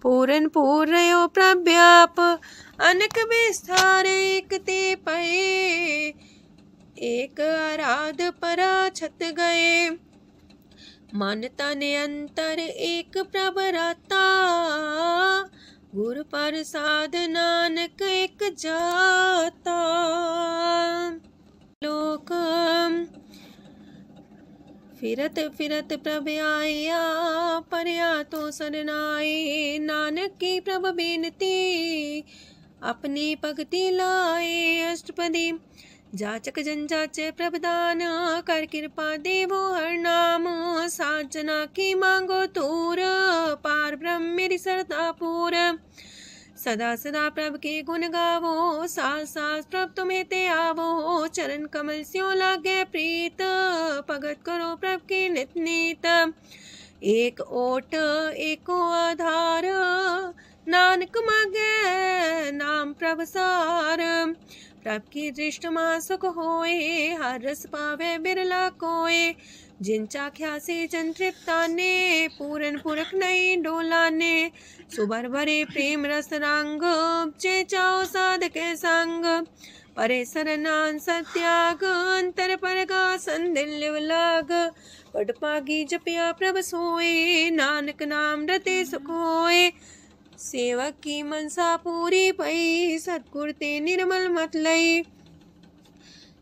पूरन पूर्णयो प्रव्याप। अनक विस्तार एक ते पए, एक आराध परा छत गए। मन तन अंतर एक प्रभ राता, गुर प्रसाद नानक एक जाता। लोक फिरत फिरत प्रभ आया, परया तो सरनाए। नानक की प्रभ बेनती, अपनी भगति लाए। अष्टपदी जाचक जन जाचे प्रभदान, कर कृपा देवो हर नाम। सात जना की मांगो तूर, पार ब्रह्म मेरी सरदा पूर। सदा सदा प्रभ के गुण गावो, सास सास प्रभ तुम्हें ते आवो। चरण कमल स्यो लागे प्रीत, भगत करो प्रभ के नित नीत। एक ओट एको आधार, नानक मांगे नाम प्रभ सार। प्रभ की दृष्ट मां सुख होए, हर रस पावे बिरला कोय। जिन चाख्या से जन तृप्ताने, पूरन पुरख नहीं डोलाने। सुबर भरे प्रेम रस रंग, जे चाओ साध के संग। परे सरनान सत्याग, अंतर परगा संदिल लाग। पट पागी जपिया प्रभ सोए, नानक नाम रते सुख होए। सेवक की मनसा पूरी पई, सतगुर ते निर्मल मत लई।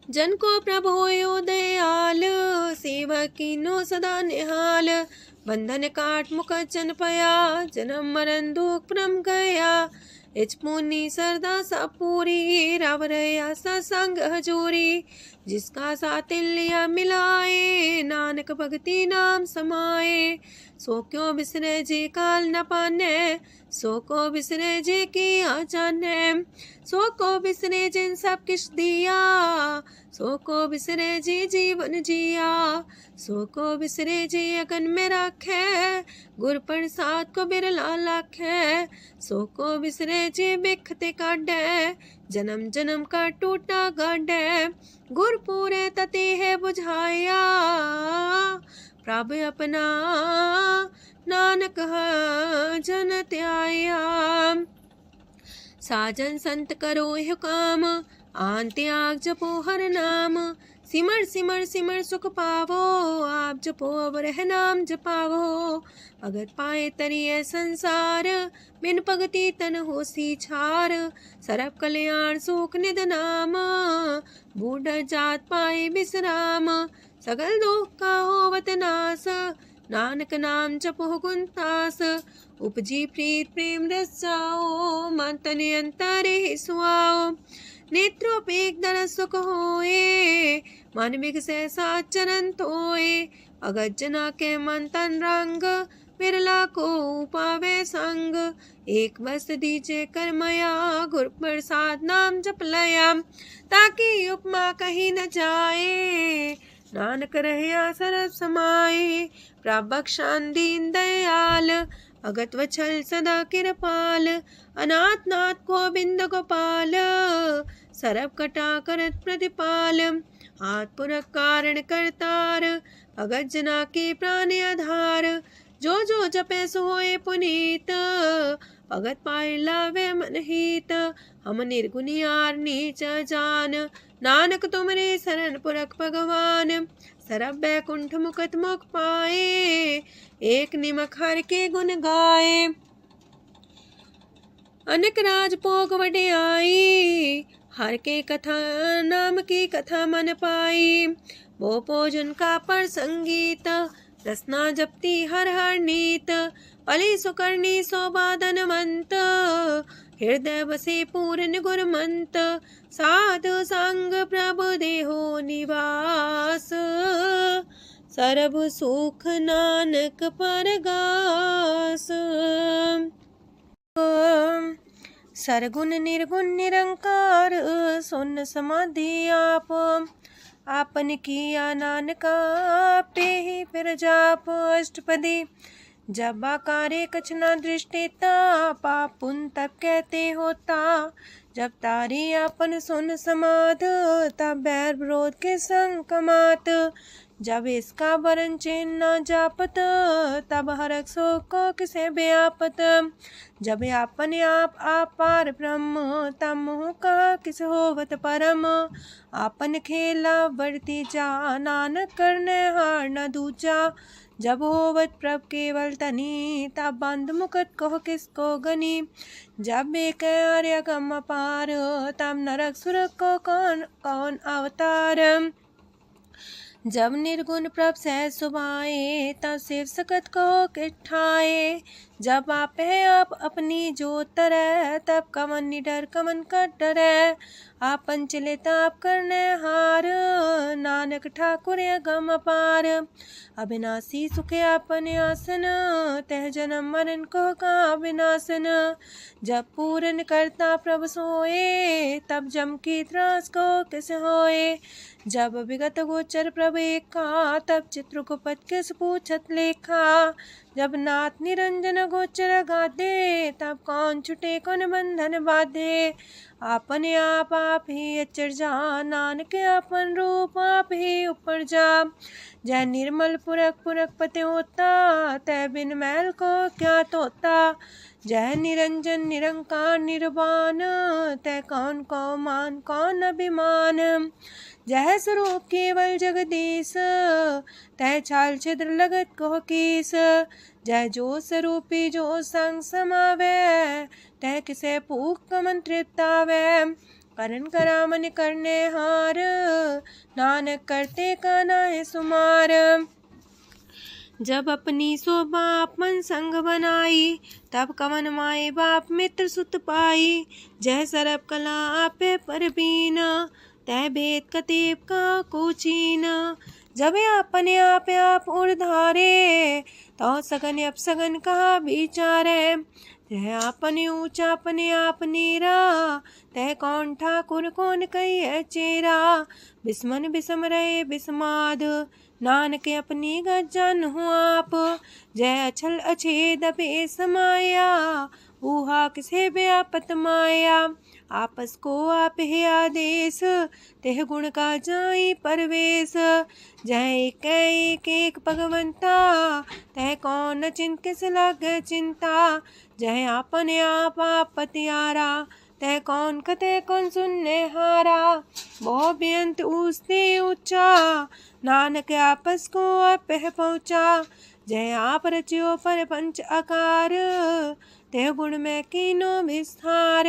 जन को प्रभ होयो दयाल, सेवक की नो सदा निहाल। बंधन काट मुख चन पया, जन्म मरण दुख प्रम गया। इच पुनी सरदा सा पूरी राव रया सा संग हजूरी जिसका सातिल्या मिलाए नानक भगति नाम समाए सो क्यों बिसरे जी काल न पाने सो को बिसरे जी की आजाने सो को बिसरे जिन सब किश दिया सो को बिसरे जी जीवन जिया सो को बिसरे जी अगन में राखे गुर प्रसाद को बिरला लाखे सो को बिसरे जी बिखते काटे जन्म जन्म का टूटा गाडे गुर पूरे तति है बुझाया प्रभु अपना नानक जन त्याया साजन संत करो यह काम आन त्याग जपो हर नाम सिमर सिमर सिमर सुख पावो आप जपो अब रह नाम जपावो भगत पाए तरिए संसार बिन भगति तन होसी छार सरब कल्याण सुख निध नाम बूढ़ जात पाए विश्राम सगल दुख का होवत नाश नानक नाम जपो गुणतास उपजी प्रीत प्रेम रस जाओ मन तन अंतर ही सुआओ नेत्रोपेक दर सुख होए मन बिगसे सात चरण तोए अगत जना के मन तन रंग बिरला को पावे संग एक बस दीजे कर मया गुर प्रसाद नाम जप लया ताकि उपमा कहीं न जाए नानक रहया सरब समाए प्रभक्षान दीन दयाल अगत वछल सदा कृपाल अनाथ नाथ गोविंद गोपाल सरब कटा करत प्रतिपाल हाथ पुरख कारण करतार भगत जना के प्राण आधार जो जो जपे सो होए पुनीत भगत पाए लावे मन हित हम निर्गुनियार नीच जान नानक तुमरे शरण पुरख भगवान सरब बैकुंठ मुकत मुख पाए एक निमक हर के गुण गाए अनेक राज भोग वड्याई हर के कथा नाम की कथा मन पाई वो भोजन का पर संगीत रसना जपती हर हर नीत पली सुकर्णी सोबादन मंत हृदय बसे पूर्ण गुरमंत साधु संग प्रभु देहो निवास सरब सुख नानक परगास सरगुण निर्गुण निरंकार सुन समाधि आप आपन किया नानका पे ही फिर जाप अष्टपदी जब आकारे कछना दृष्टिता पाप पुन तब कहते होता जब तारी आपन सुन समाध तब बैर विरोध के संग कमात जब इसका वरण चिन्ह न जापत तब हरक सो को किसे व्यापत जब आपने आप पार ब्रह्म तब मोह का किस होवत परम आपन खेला बढ़ती जा नानक करने हार न दूजा जब होवत प्रभ केवल तनी तब बंद मुकट कहो किसको गनी जब एक आर्य गम पार तब नरक सुरक को कौन कौन अवतार जब निर्गुण प्रभ सह सुभाए तब शिव सकत को किठाए जब आप है आप अपनी जो तरह तब कमन निडर कमन का डरे आपन चले ताप करने हार नानक ठाकुर गम अपार अविनाशी सुखे आपन आसन तह जन्म मरण को का विनाशन जब पूर्ण करता प्रभु सोए तब जम की त्रास को किस होए जब विगत गोचर प्रभु एका तब चित्रगुप्त किस पूछत लेखा जब नाथ निरंजन गोचर गादे तब कौन छुटे कौन बंधन बाधे आपने आप ही अचर जा नानक अपन रूप आप ही ऊपर जा जय निर्मल पुरख पुरख पते होता तय बिन मैल को क्या तोता जय निरंजन निरंकार निर्वाण तय कौन को मान कौन अभिमान जय स्वरूप केवल जगदीश तय छाल छिद्र लगत को कीस जय जो स्वरूपी जो संग समावे तय किसे पूक मंत्रित आवे करण करामन करने हार नानक करते का नाय सुमार जब अपनी शोभा अपन संग बनाई, तब कवन माए बाप मित्र सुत पाई। जह सरब कला आपे परबीन, तह भेद कतीब का को चीन। जब अपने आप उर्धारे, तो सगन अपसगन कहा विचारे। तह अपने ऊंचा अपने आप नीरा, तह कौन ठाकुर कौन कही चेरा। बिस्मन बिसम रहे बिस्माद, नानक अपनी गजन हो आप। जय अछल अछेद बे समाया, ऊहा किसे व्यापत माया। आपस को आप है आदेश, तेह गुण का जाई परवेश। जय एक भगवंता, तह कौन चिंत किस लग चिंता। जय आपने आप पतियारा, तह कौन कते कौन सुनने हारा। बहु बेअंत ऊसते ऊंचा, नानक आपस को आप पहुँचा। जय आप रचियो पर पंच आकार, तह गुण में कीनो विस्तार।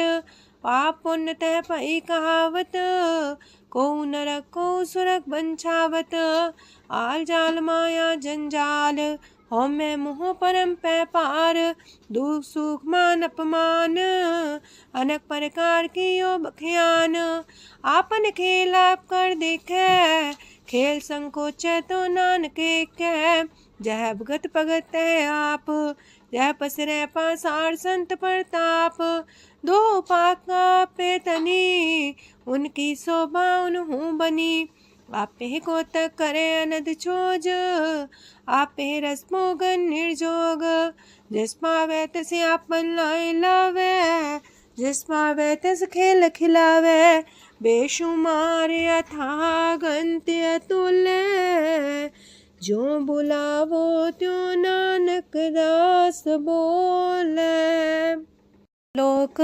पाप पुण्य तह पई कहावत, को नरक को सुरग बंछावत। आल जाल माया जंजाल, हो मैं मुँह परम पै पार। दुख सुख मान अपमान, अनेक प्रकार की यो बख्यान। आपन खेल आप कर देखे, खेल संकोच तो नानके कह। जह भगत भगत है आप, जह पसरे पासार संत प्रताप। दो पाका पेतनी, उनकी शोभा उन्हू बनी। आपे को तक करे अनद छोज, आपे रस मोगन निर्जोग। जिस पावे तसे आपन लाई लावे, जिस पावे तस खेल खिलावे। बेशुमार अथा गंत अतुल्य, जो बुलावो त्यों नानक दास बोले। लोक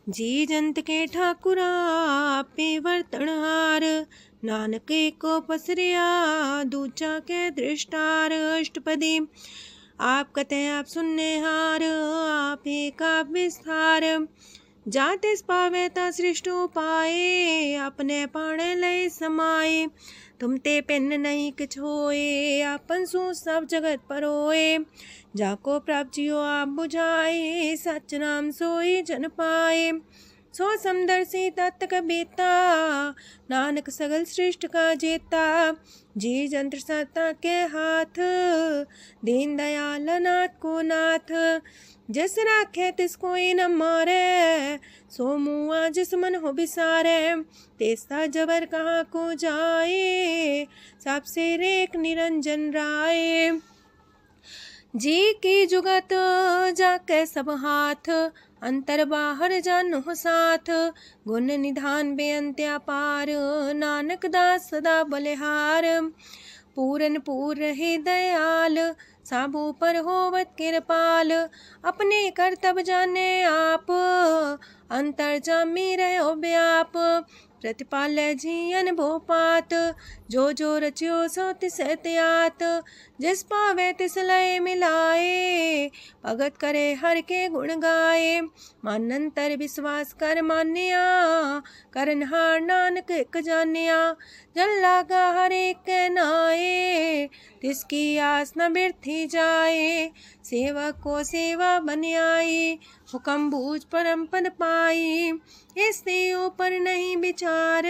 जी जंत के ठाकुरा आपे वर्तनहार। नानक को पसरिया दूचा के दृष्टार। अष्टपदी आप कते आप सुनने हार, आप का विस्तार। जातिस पावे ता सृष्ट पाए, अपने पाणे लय समाए। तुम ते पिन नहीं किछ होए, आपन सु सब जगत परोए। जाको प्राप्त जियो आप बुझाए, सच नाम सोई जन पाए। सो समदर्शी तत्क बेता, नानक सगल सृष्ट का जेता। जी जंत्र सत्ता के हाथ, दीन दयाल नाथ को नाथ। जिस राखे तिस कोई न मारे, सो मुआ जिस मन हो बिसारे। तेस्ता जबर कहाँ को जाए, सबसे रेख निरंजन राय। जी की जुगत जाके सब हाथ, अंतर बाहर जानो साथ। गुण निधान बेअंत्या पार, नानक दास सदा बलिहार। पूरन पूर रहे दयाल, साबू पर होवत कृपाल। अपने करतब जाने आप, अंतर जामी रहो व्याप। प्रतिपाल्य जीयन भोपात, जो रचियो सो तिस त्यात। जिस पावे तिस लय मिलाए, भगत करे हर के गुण गाए। मानंतर विश्वास कर मान्या, करनहार नानक एक जान्या। जल लागा हर एक नाए, तिसकी आस न बिरथी जाए। सेवक को सेवा बन आई, हुक्म बूझ परम पद पाई। इससे ऊपर नहीं विचार,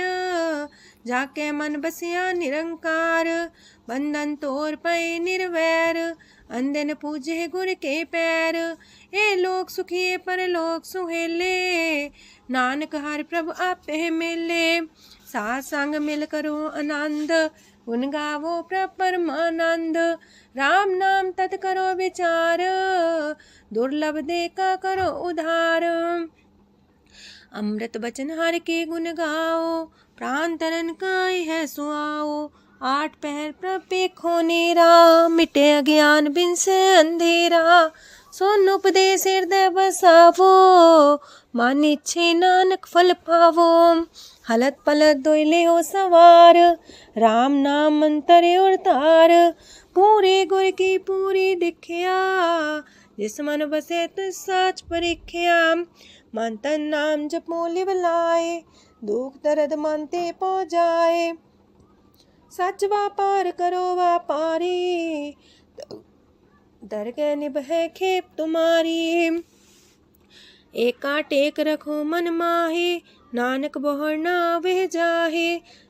जाके मन बसिया निरंकार। बंधन तोड़ पे निर्वैर, अंधन पूजे गुर के पैर। ए लोग सुखिए पर लोग सुहेले, नानक हर प्रभु आपे मिले। साथ संग मिल करो आनंद, गुण गावो प्रभु परमानंद। राम नाम तत् करो विचार, दुर्लभ देखा करो उधार। अमृत बचन हर के गुण गाओ, प्राण तरन काई है सुआओ। आठ पहर प्रभ पेखो नेरा, मिटे अज्ञान बिन से अंधेरा। सोन उपदेश हृदय बसावो, मान इच्छे नानक फल पावो। हलत पलत दोइले हो सवार, राम नाम मंतरे उड़तार। पूरे गुर की पूरी दिखिया, जिस मन बसे तिस साच परिख्या। मन तन नाम जपो लिव लाए, दुख दर्द मानते पो जाए। सच व्यापार करो व्यापारी, दरगह निभै खेप तुम्हारी। एका टेक रखो मन माहे, नानक बहुर ना वह जाहे।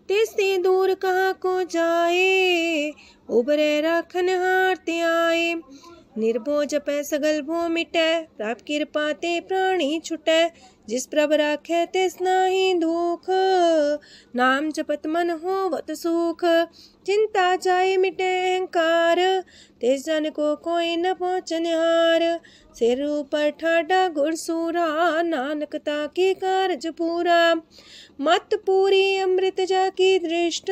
तिसते दूर कहाँ को जाए, उबरे राखन हार ते आए। निर्भो जपै सगल भो मिटै, प्रभ कृपा ते प्राणी छुटै। जिस प्रभ राखै तिस नाहि दुख, नाम जपत मन होवत सुख। चिंता जाए मिटे अहंकार, तिस जन को कोई न पहुँचनिहार। सिर ऊपर ठाडा गुरसूरा, नानक ताके कारज पूरा। मत पूरी अमृत जाकी दृष्ट,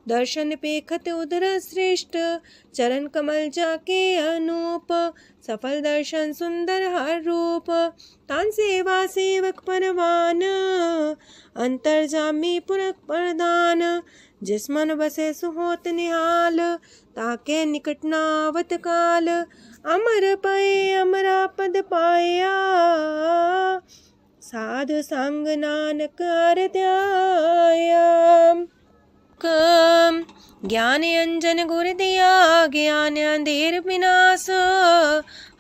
दर्शन पेखत उदर श्रेष्ठ। चरण कमल जाके अनूप, सफल दर्शन सुंदर हर रूप। तान सेवा सेवक परवान, अंतर जामी पुरख प्रदान। जिस मन बसे सुहोत निहाल, ताके निकट नावत काल। अमर पए अमरा पद पाया, साधु संग नानक हर ध्याया। ज्ञान अंजन गुर दिया, ज्ञान अंधेर विनाश।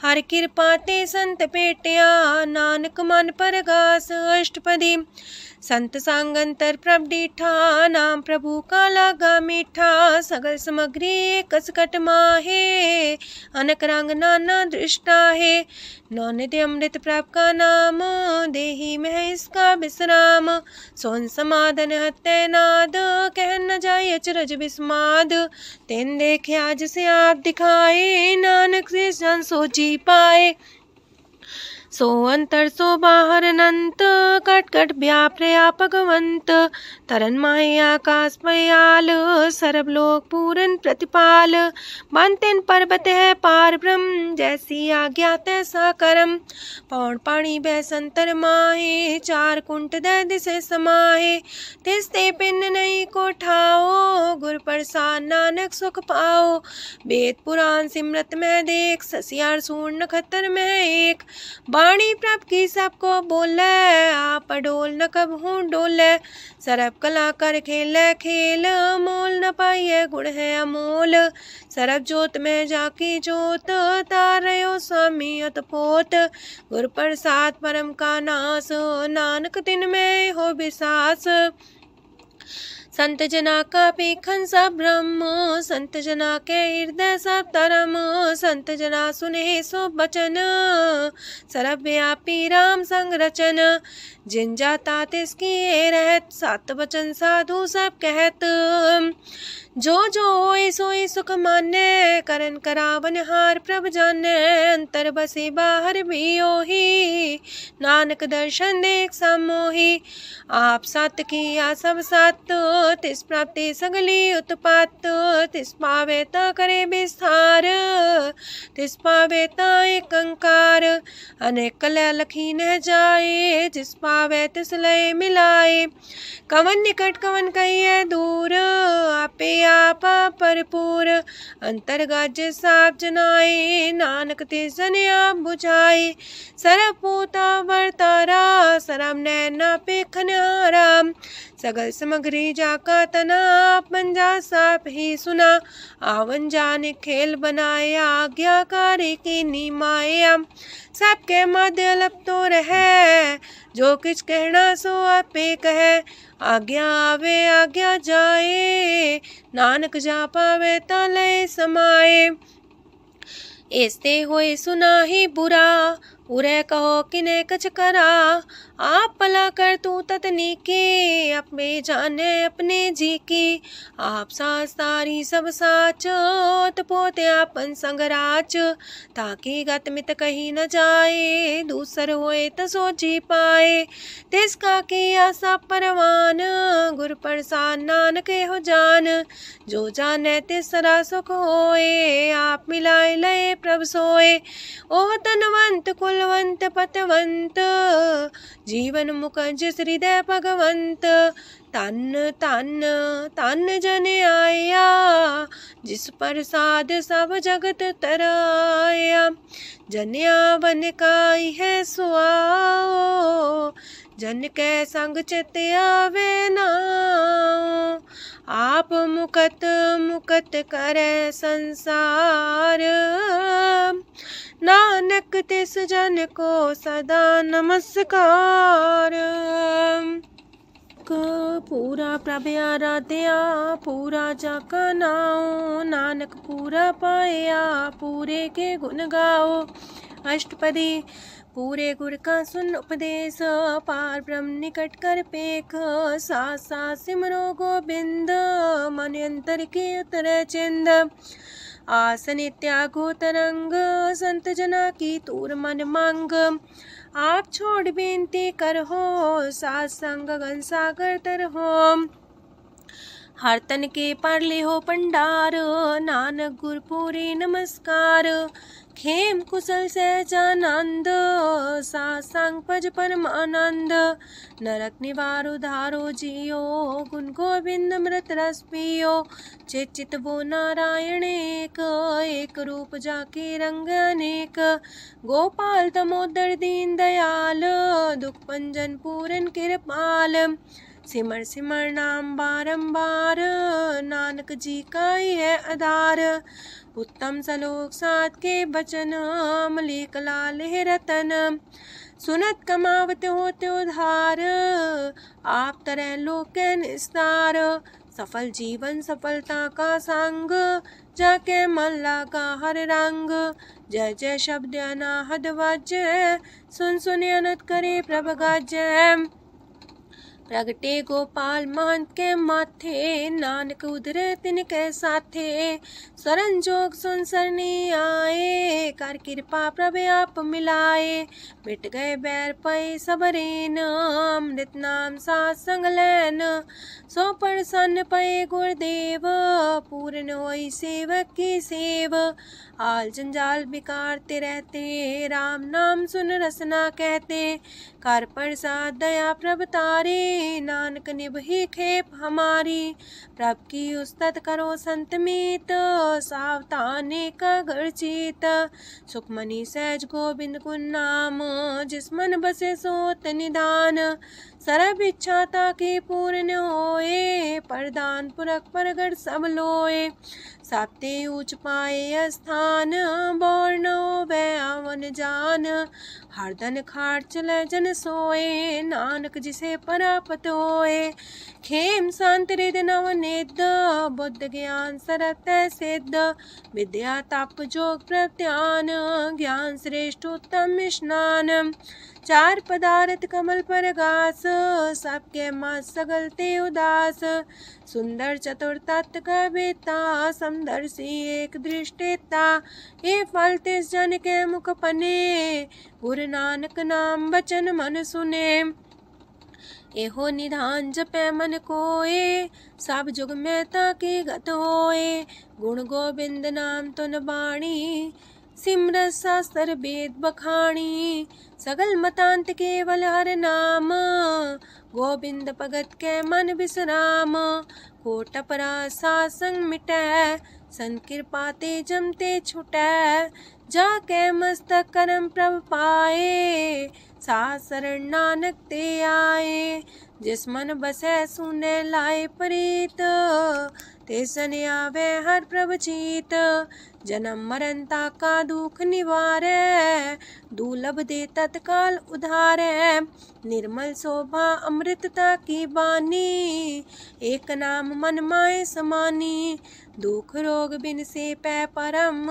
हर कृपा ते संत पेटिया, नानक मन परगास। अष्टपदी संत संग अंतर प्रभ डीठा, नाम प्रभु का लागा मीठा। सगल सामग्री कसकट माहे, अनक रंग नाना दृष्टा है। नौनिधि अमृत प्रभ का नाम, देही में इसका विश्राम। सोन समाधन हत्ते नाद, कह न जाए अचरज विस्माद। तेन देखे आज से आप दिखाए, नानक से जन सो जी पाए। सो अंतर सो बाहर अनंत, कट कट व्याप रया भगवंत। तरन माहे आकाश पयाल, सरब लोक पूरन प्रतिपाल। बनतेन पर्वत है पार ब्रह्म, जैसी आज्ञा तैसा करम। पौड़ पाणी बह संतर माहे, चार कुंट दै दिसे समाहे। तिसते पिन नहीं को ठाओ, गुर प्रसाद नानक सुख पाओ। वेद पुराण सिमरत में देख, ससियार सूर नखतर में एक। वाणी प्रभ की सबको बोले, आप अडोल न कबहू डोले। सरब कला कर खेले खेल, मोल न पाइए गुण है अमोल। सरब जोत में जाकी जोत, तारयो स्वामी अतपोत। गुर प्रसाद परम का नास, नानक तिन में हो विसास। संत जना का पेखन सब ब्रह्म, संत जना के हृदय सब धर्म। संत जना सुने सो बचन, सरब व्यापी राम संग रचन। जिन जाता तिसकी रहत, सात वचन साधु सब कहत। जो जो होए सोए सुख माने, करन करावन हार प्रभ जाने। अंतर बसे बाहर भी ओही, नानक दर्शन देख समोही। आप सत किया सब सत, तिस प्राप्ति सगली उत्पात। तिस पावे ता करे विस्तार, तिस पावे ता एक अंकार। अनेक कल्या लखी न जाए, जिस पावे तिस लय मिलाए। कवन निकट कवन कहिए दूर, आपे आपा भरपूर। अंतर गाजे साप जनाए, नानक तिस जन आप बुझाए। सरब पूता वर्तारा, सरब नैना पेखन हारा। सगल सामग्री जाका तना, आप मंजा साप ही सुना। आवन जाने खेल बनाया, आज्ञाकारी की निमाया। सबके मध्य लप तो रहे, जो किछ कहना सो आपे कहे। आज्ञा आवे आज्ञा जाए, नानक जा पावे ता लय समाए। ऐसते होए सुना ही बुरा, उरे कहो किने कछ करा। आप भला कर तू ततनी के, अपने जाने अपने जी की। आप सास तारी सब साच, पोते आपन संगराच। ताकि गत मित कही न जाए, दूसर होए त सो जी पाए। तिसका किया सब परवान, गुर प्रसाद नानक हो जान। जो जाने तिसरा सुख होए, आप मिलाए लय प्रभ सोए। ओह तनवंत कुल ਬਲਵੰਤ ਪਤਵੰਤ ਜੀਵਨ ਮੁਕੰਜ ਹ੍ਰਿਦੈ ਭਗਵੰਤ ਧੰਨ ਧੰਨ ਧੰਨ ਜਨ ਆਇਆ ਜਿਸ ਪ੍ਰਸਾਦ ਸਭ ਜਗਤ ਤਰਾਇਆ ਜਨਿਆ ਬਨ ਕਾਈ ਹੈ ਸੁਆਓ जन कै संग चित आवे नाओ आप मुकत मुकत करे संसार नानक तिस जन को सदा नमस्कार पूरा प्रभ आराध्या पूरा जाका नाओ नानक पूरा पाया पूरे के गुण गाओ अष्टपदी पूरे गुर का सुन उपदेश पार ब्रह्म निकट कर पेख साथ साथ सिमरो गोबिंद मन अंतर के उतर चिंद आसन त्यागो तरंग संत जना की तूर मन मांग आप छोड़ बेनती कर हो सात संग गन सागर तर हो हर तन के पर ले हो पंडार नानक गुरपुरी नमस्कार खेम कुशल सहजानंद सासंग पज परमानंद नरक निवार उधारो जियो गुण गोविंद मृत रस पियो चित चित वो नारायण एक रूप जाके रंग अनेक गोपाल तमोदर दीन दयाल दुख पंजन पूरन कृपाल सिमर सिमर नाम बारंबार नानक जी का ही है आधार उत्तम सलोक साध के बचन मलिक लाल है रतन सुनत कमावत होते उधार आप तरह लोक निस्तार सफल जीवन सफलता का संग जाके मन लागा हर रंग जय जय शब्द अनाहद वाजय सुन सुन अनत करे प्रभ गाजय प्रगटे गोपाल महंत के माथे नानक उधर तिनके साथे स्वरन जोग सुन सरनी आए कर कृपा प्रभ आप मिलाए मिट गए बैर पै सबरेन अमृत नाम साथ संग लैन सो प्रसन्न पै गुरुदेव पूर्ण होई सेवक की सेव आल जंजाल बिकारते रहते राम नाम सुन रसना कहते कर प्रसाद दया प्रभ तारे नानक निभही खेप हमारी प्रभ की उस्तत करो संत मीत सावधाने का घर चीत सुखमनी सहज गोविंद गुण नाम जिस मन बसे सोत निधान सरब इच्छा ताकि पूर्ण होए प्रदान पुरख परगढ़ सब लोए साप्ते ऊंच पाए स्थान बोर्न वे आवन जान हरदन खाट चले जन सोए नानक जिसे परापत होए खेम शांत हृदय नव निध बुद्ध ज्ञान सरत सिद्ध विद्या तप जोग प्रत्यान ज्ञान श्रेष्ठ उत्तम स्नान चार पदार्थ कमल पर घास सबके माँ सगलते उदास सुंदर चतुर तत्व का बेता समदर्शी एक दृष्टिता ये फल तिस जन के मुख पने गुरु नानक नाम बचन मन सुने एहो निधान जपे मन कोए सब जुग में ताकि गत होए गुण गोविंद नाम तुन बाणी सिमरत शास्त्र वेद बखाणी सगल मतांत केवल हर नाम गोविंद भगत के मन विश्राम कोट अपराध सासंग मिटै संत कृपा ते जमते छुटै जाके मस्तक करम प्रभ पाए सास शरण नानक ते आए जिस मन बसै सुने लाए प्रीत तेसन आवे हर प्रभ चीत जन्म मरनता का दुख निवारै दुर्लभ दे तत्काल उधारै निर्मल शोभा अमृतता की बानी एक नाम मन माए समानी दुख रोग बिन से पै परम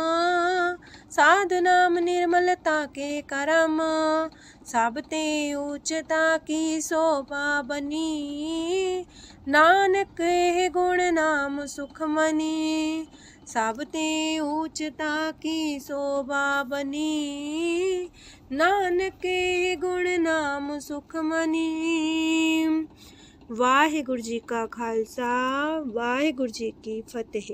साधु नाम निर्मलता के करम सब ते उच्चता की शोभा बनी नानक है गुण नाम सुखमनी सब ते उच्चता की शोभा बनी नानक है गुण नाम सुखमनी। वाहिगुरु जी का खालसा वाहिगुरु जी की फतेह।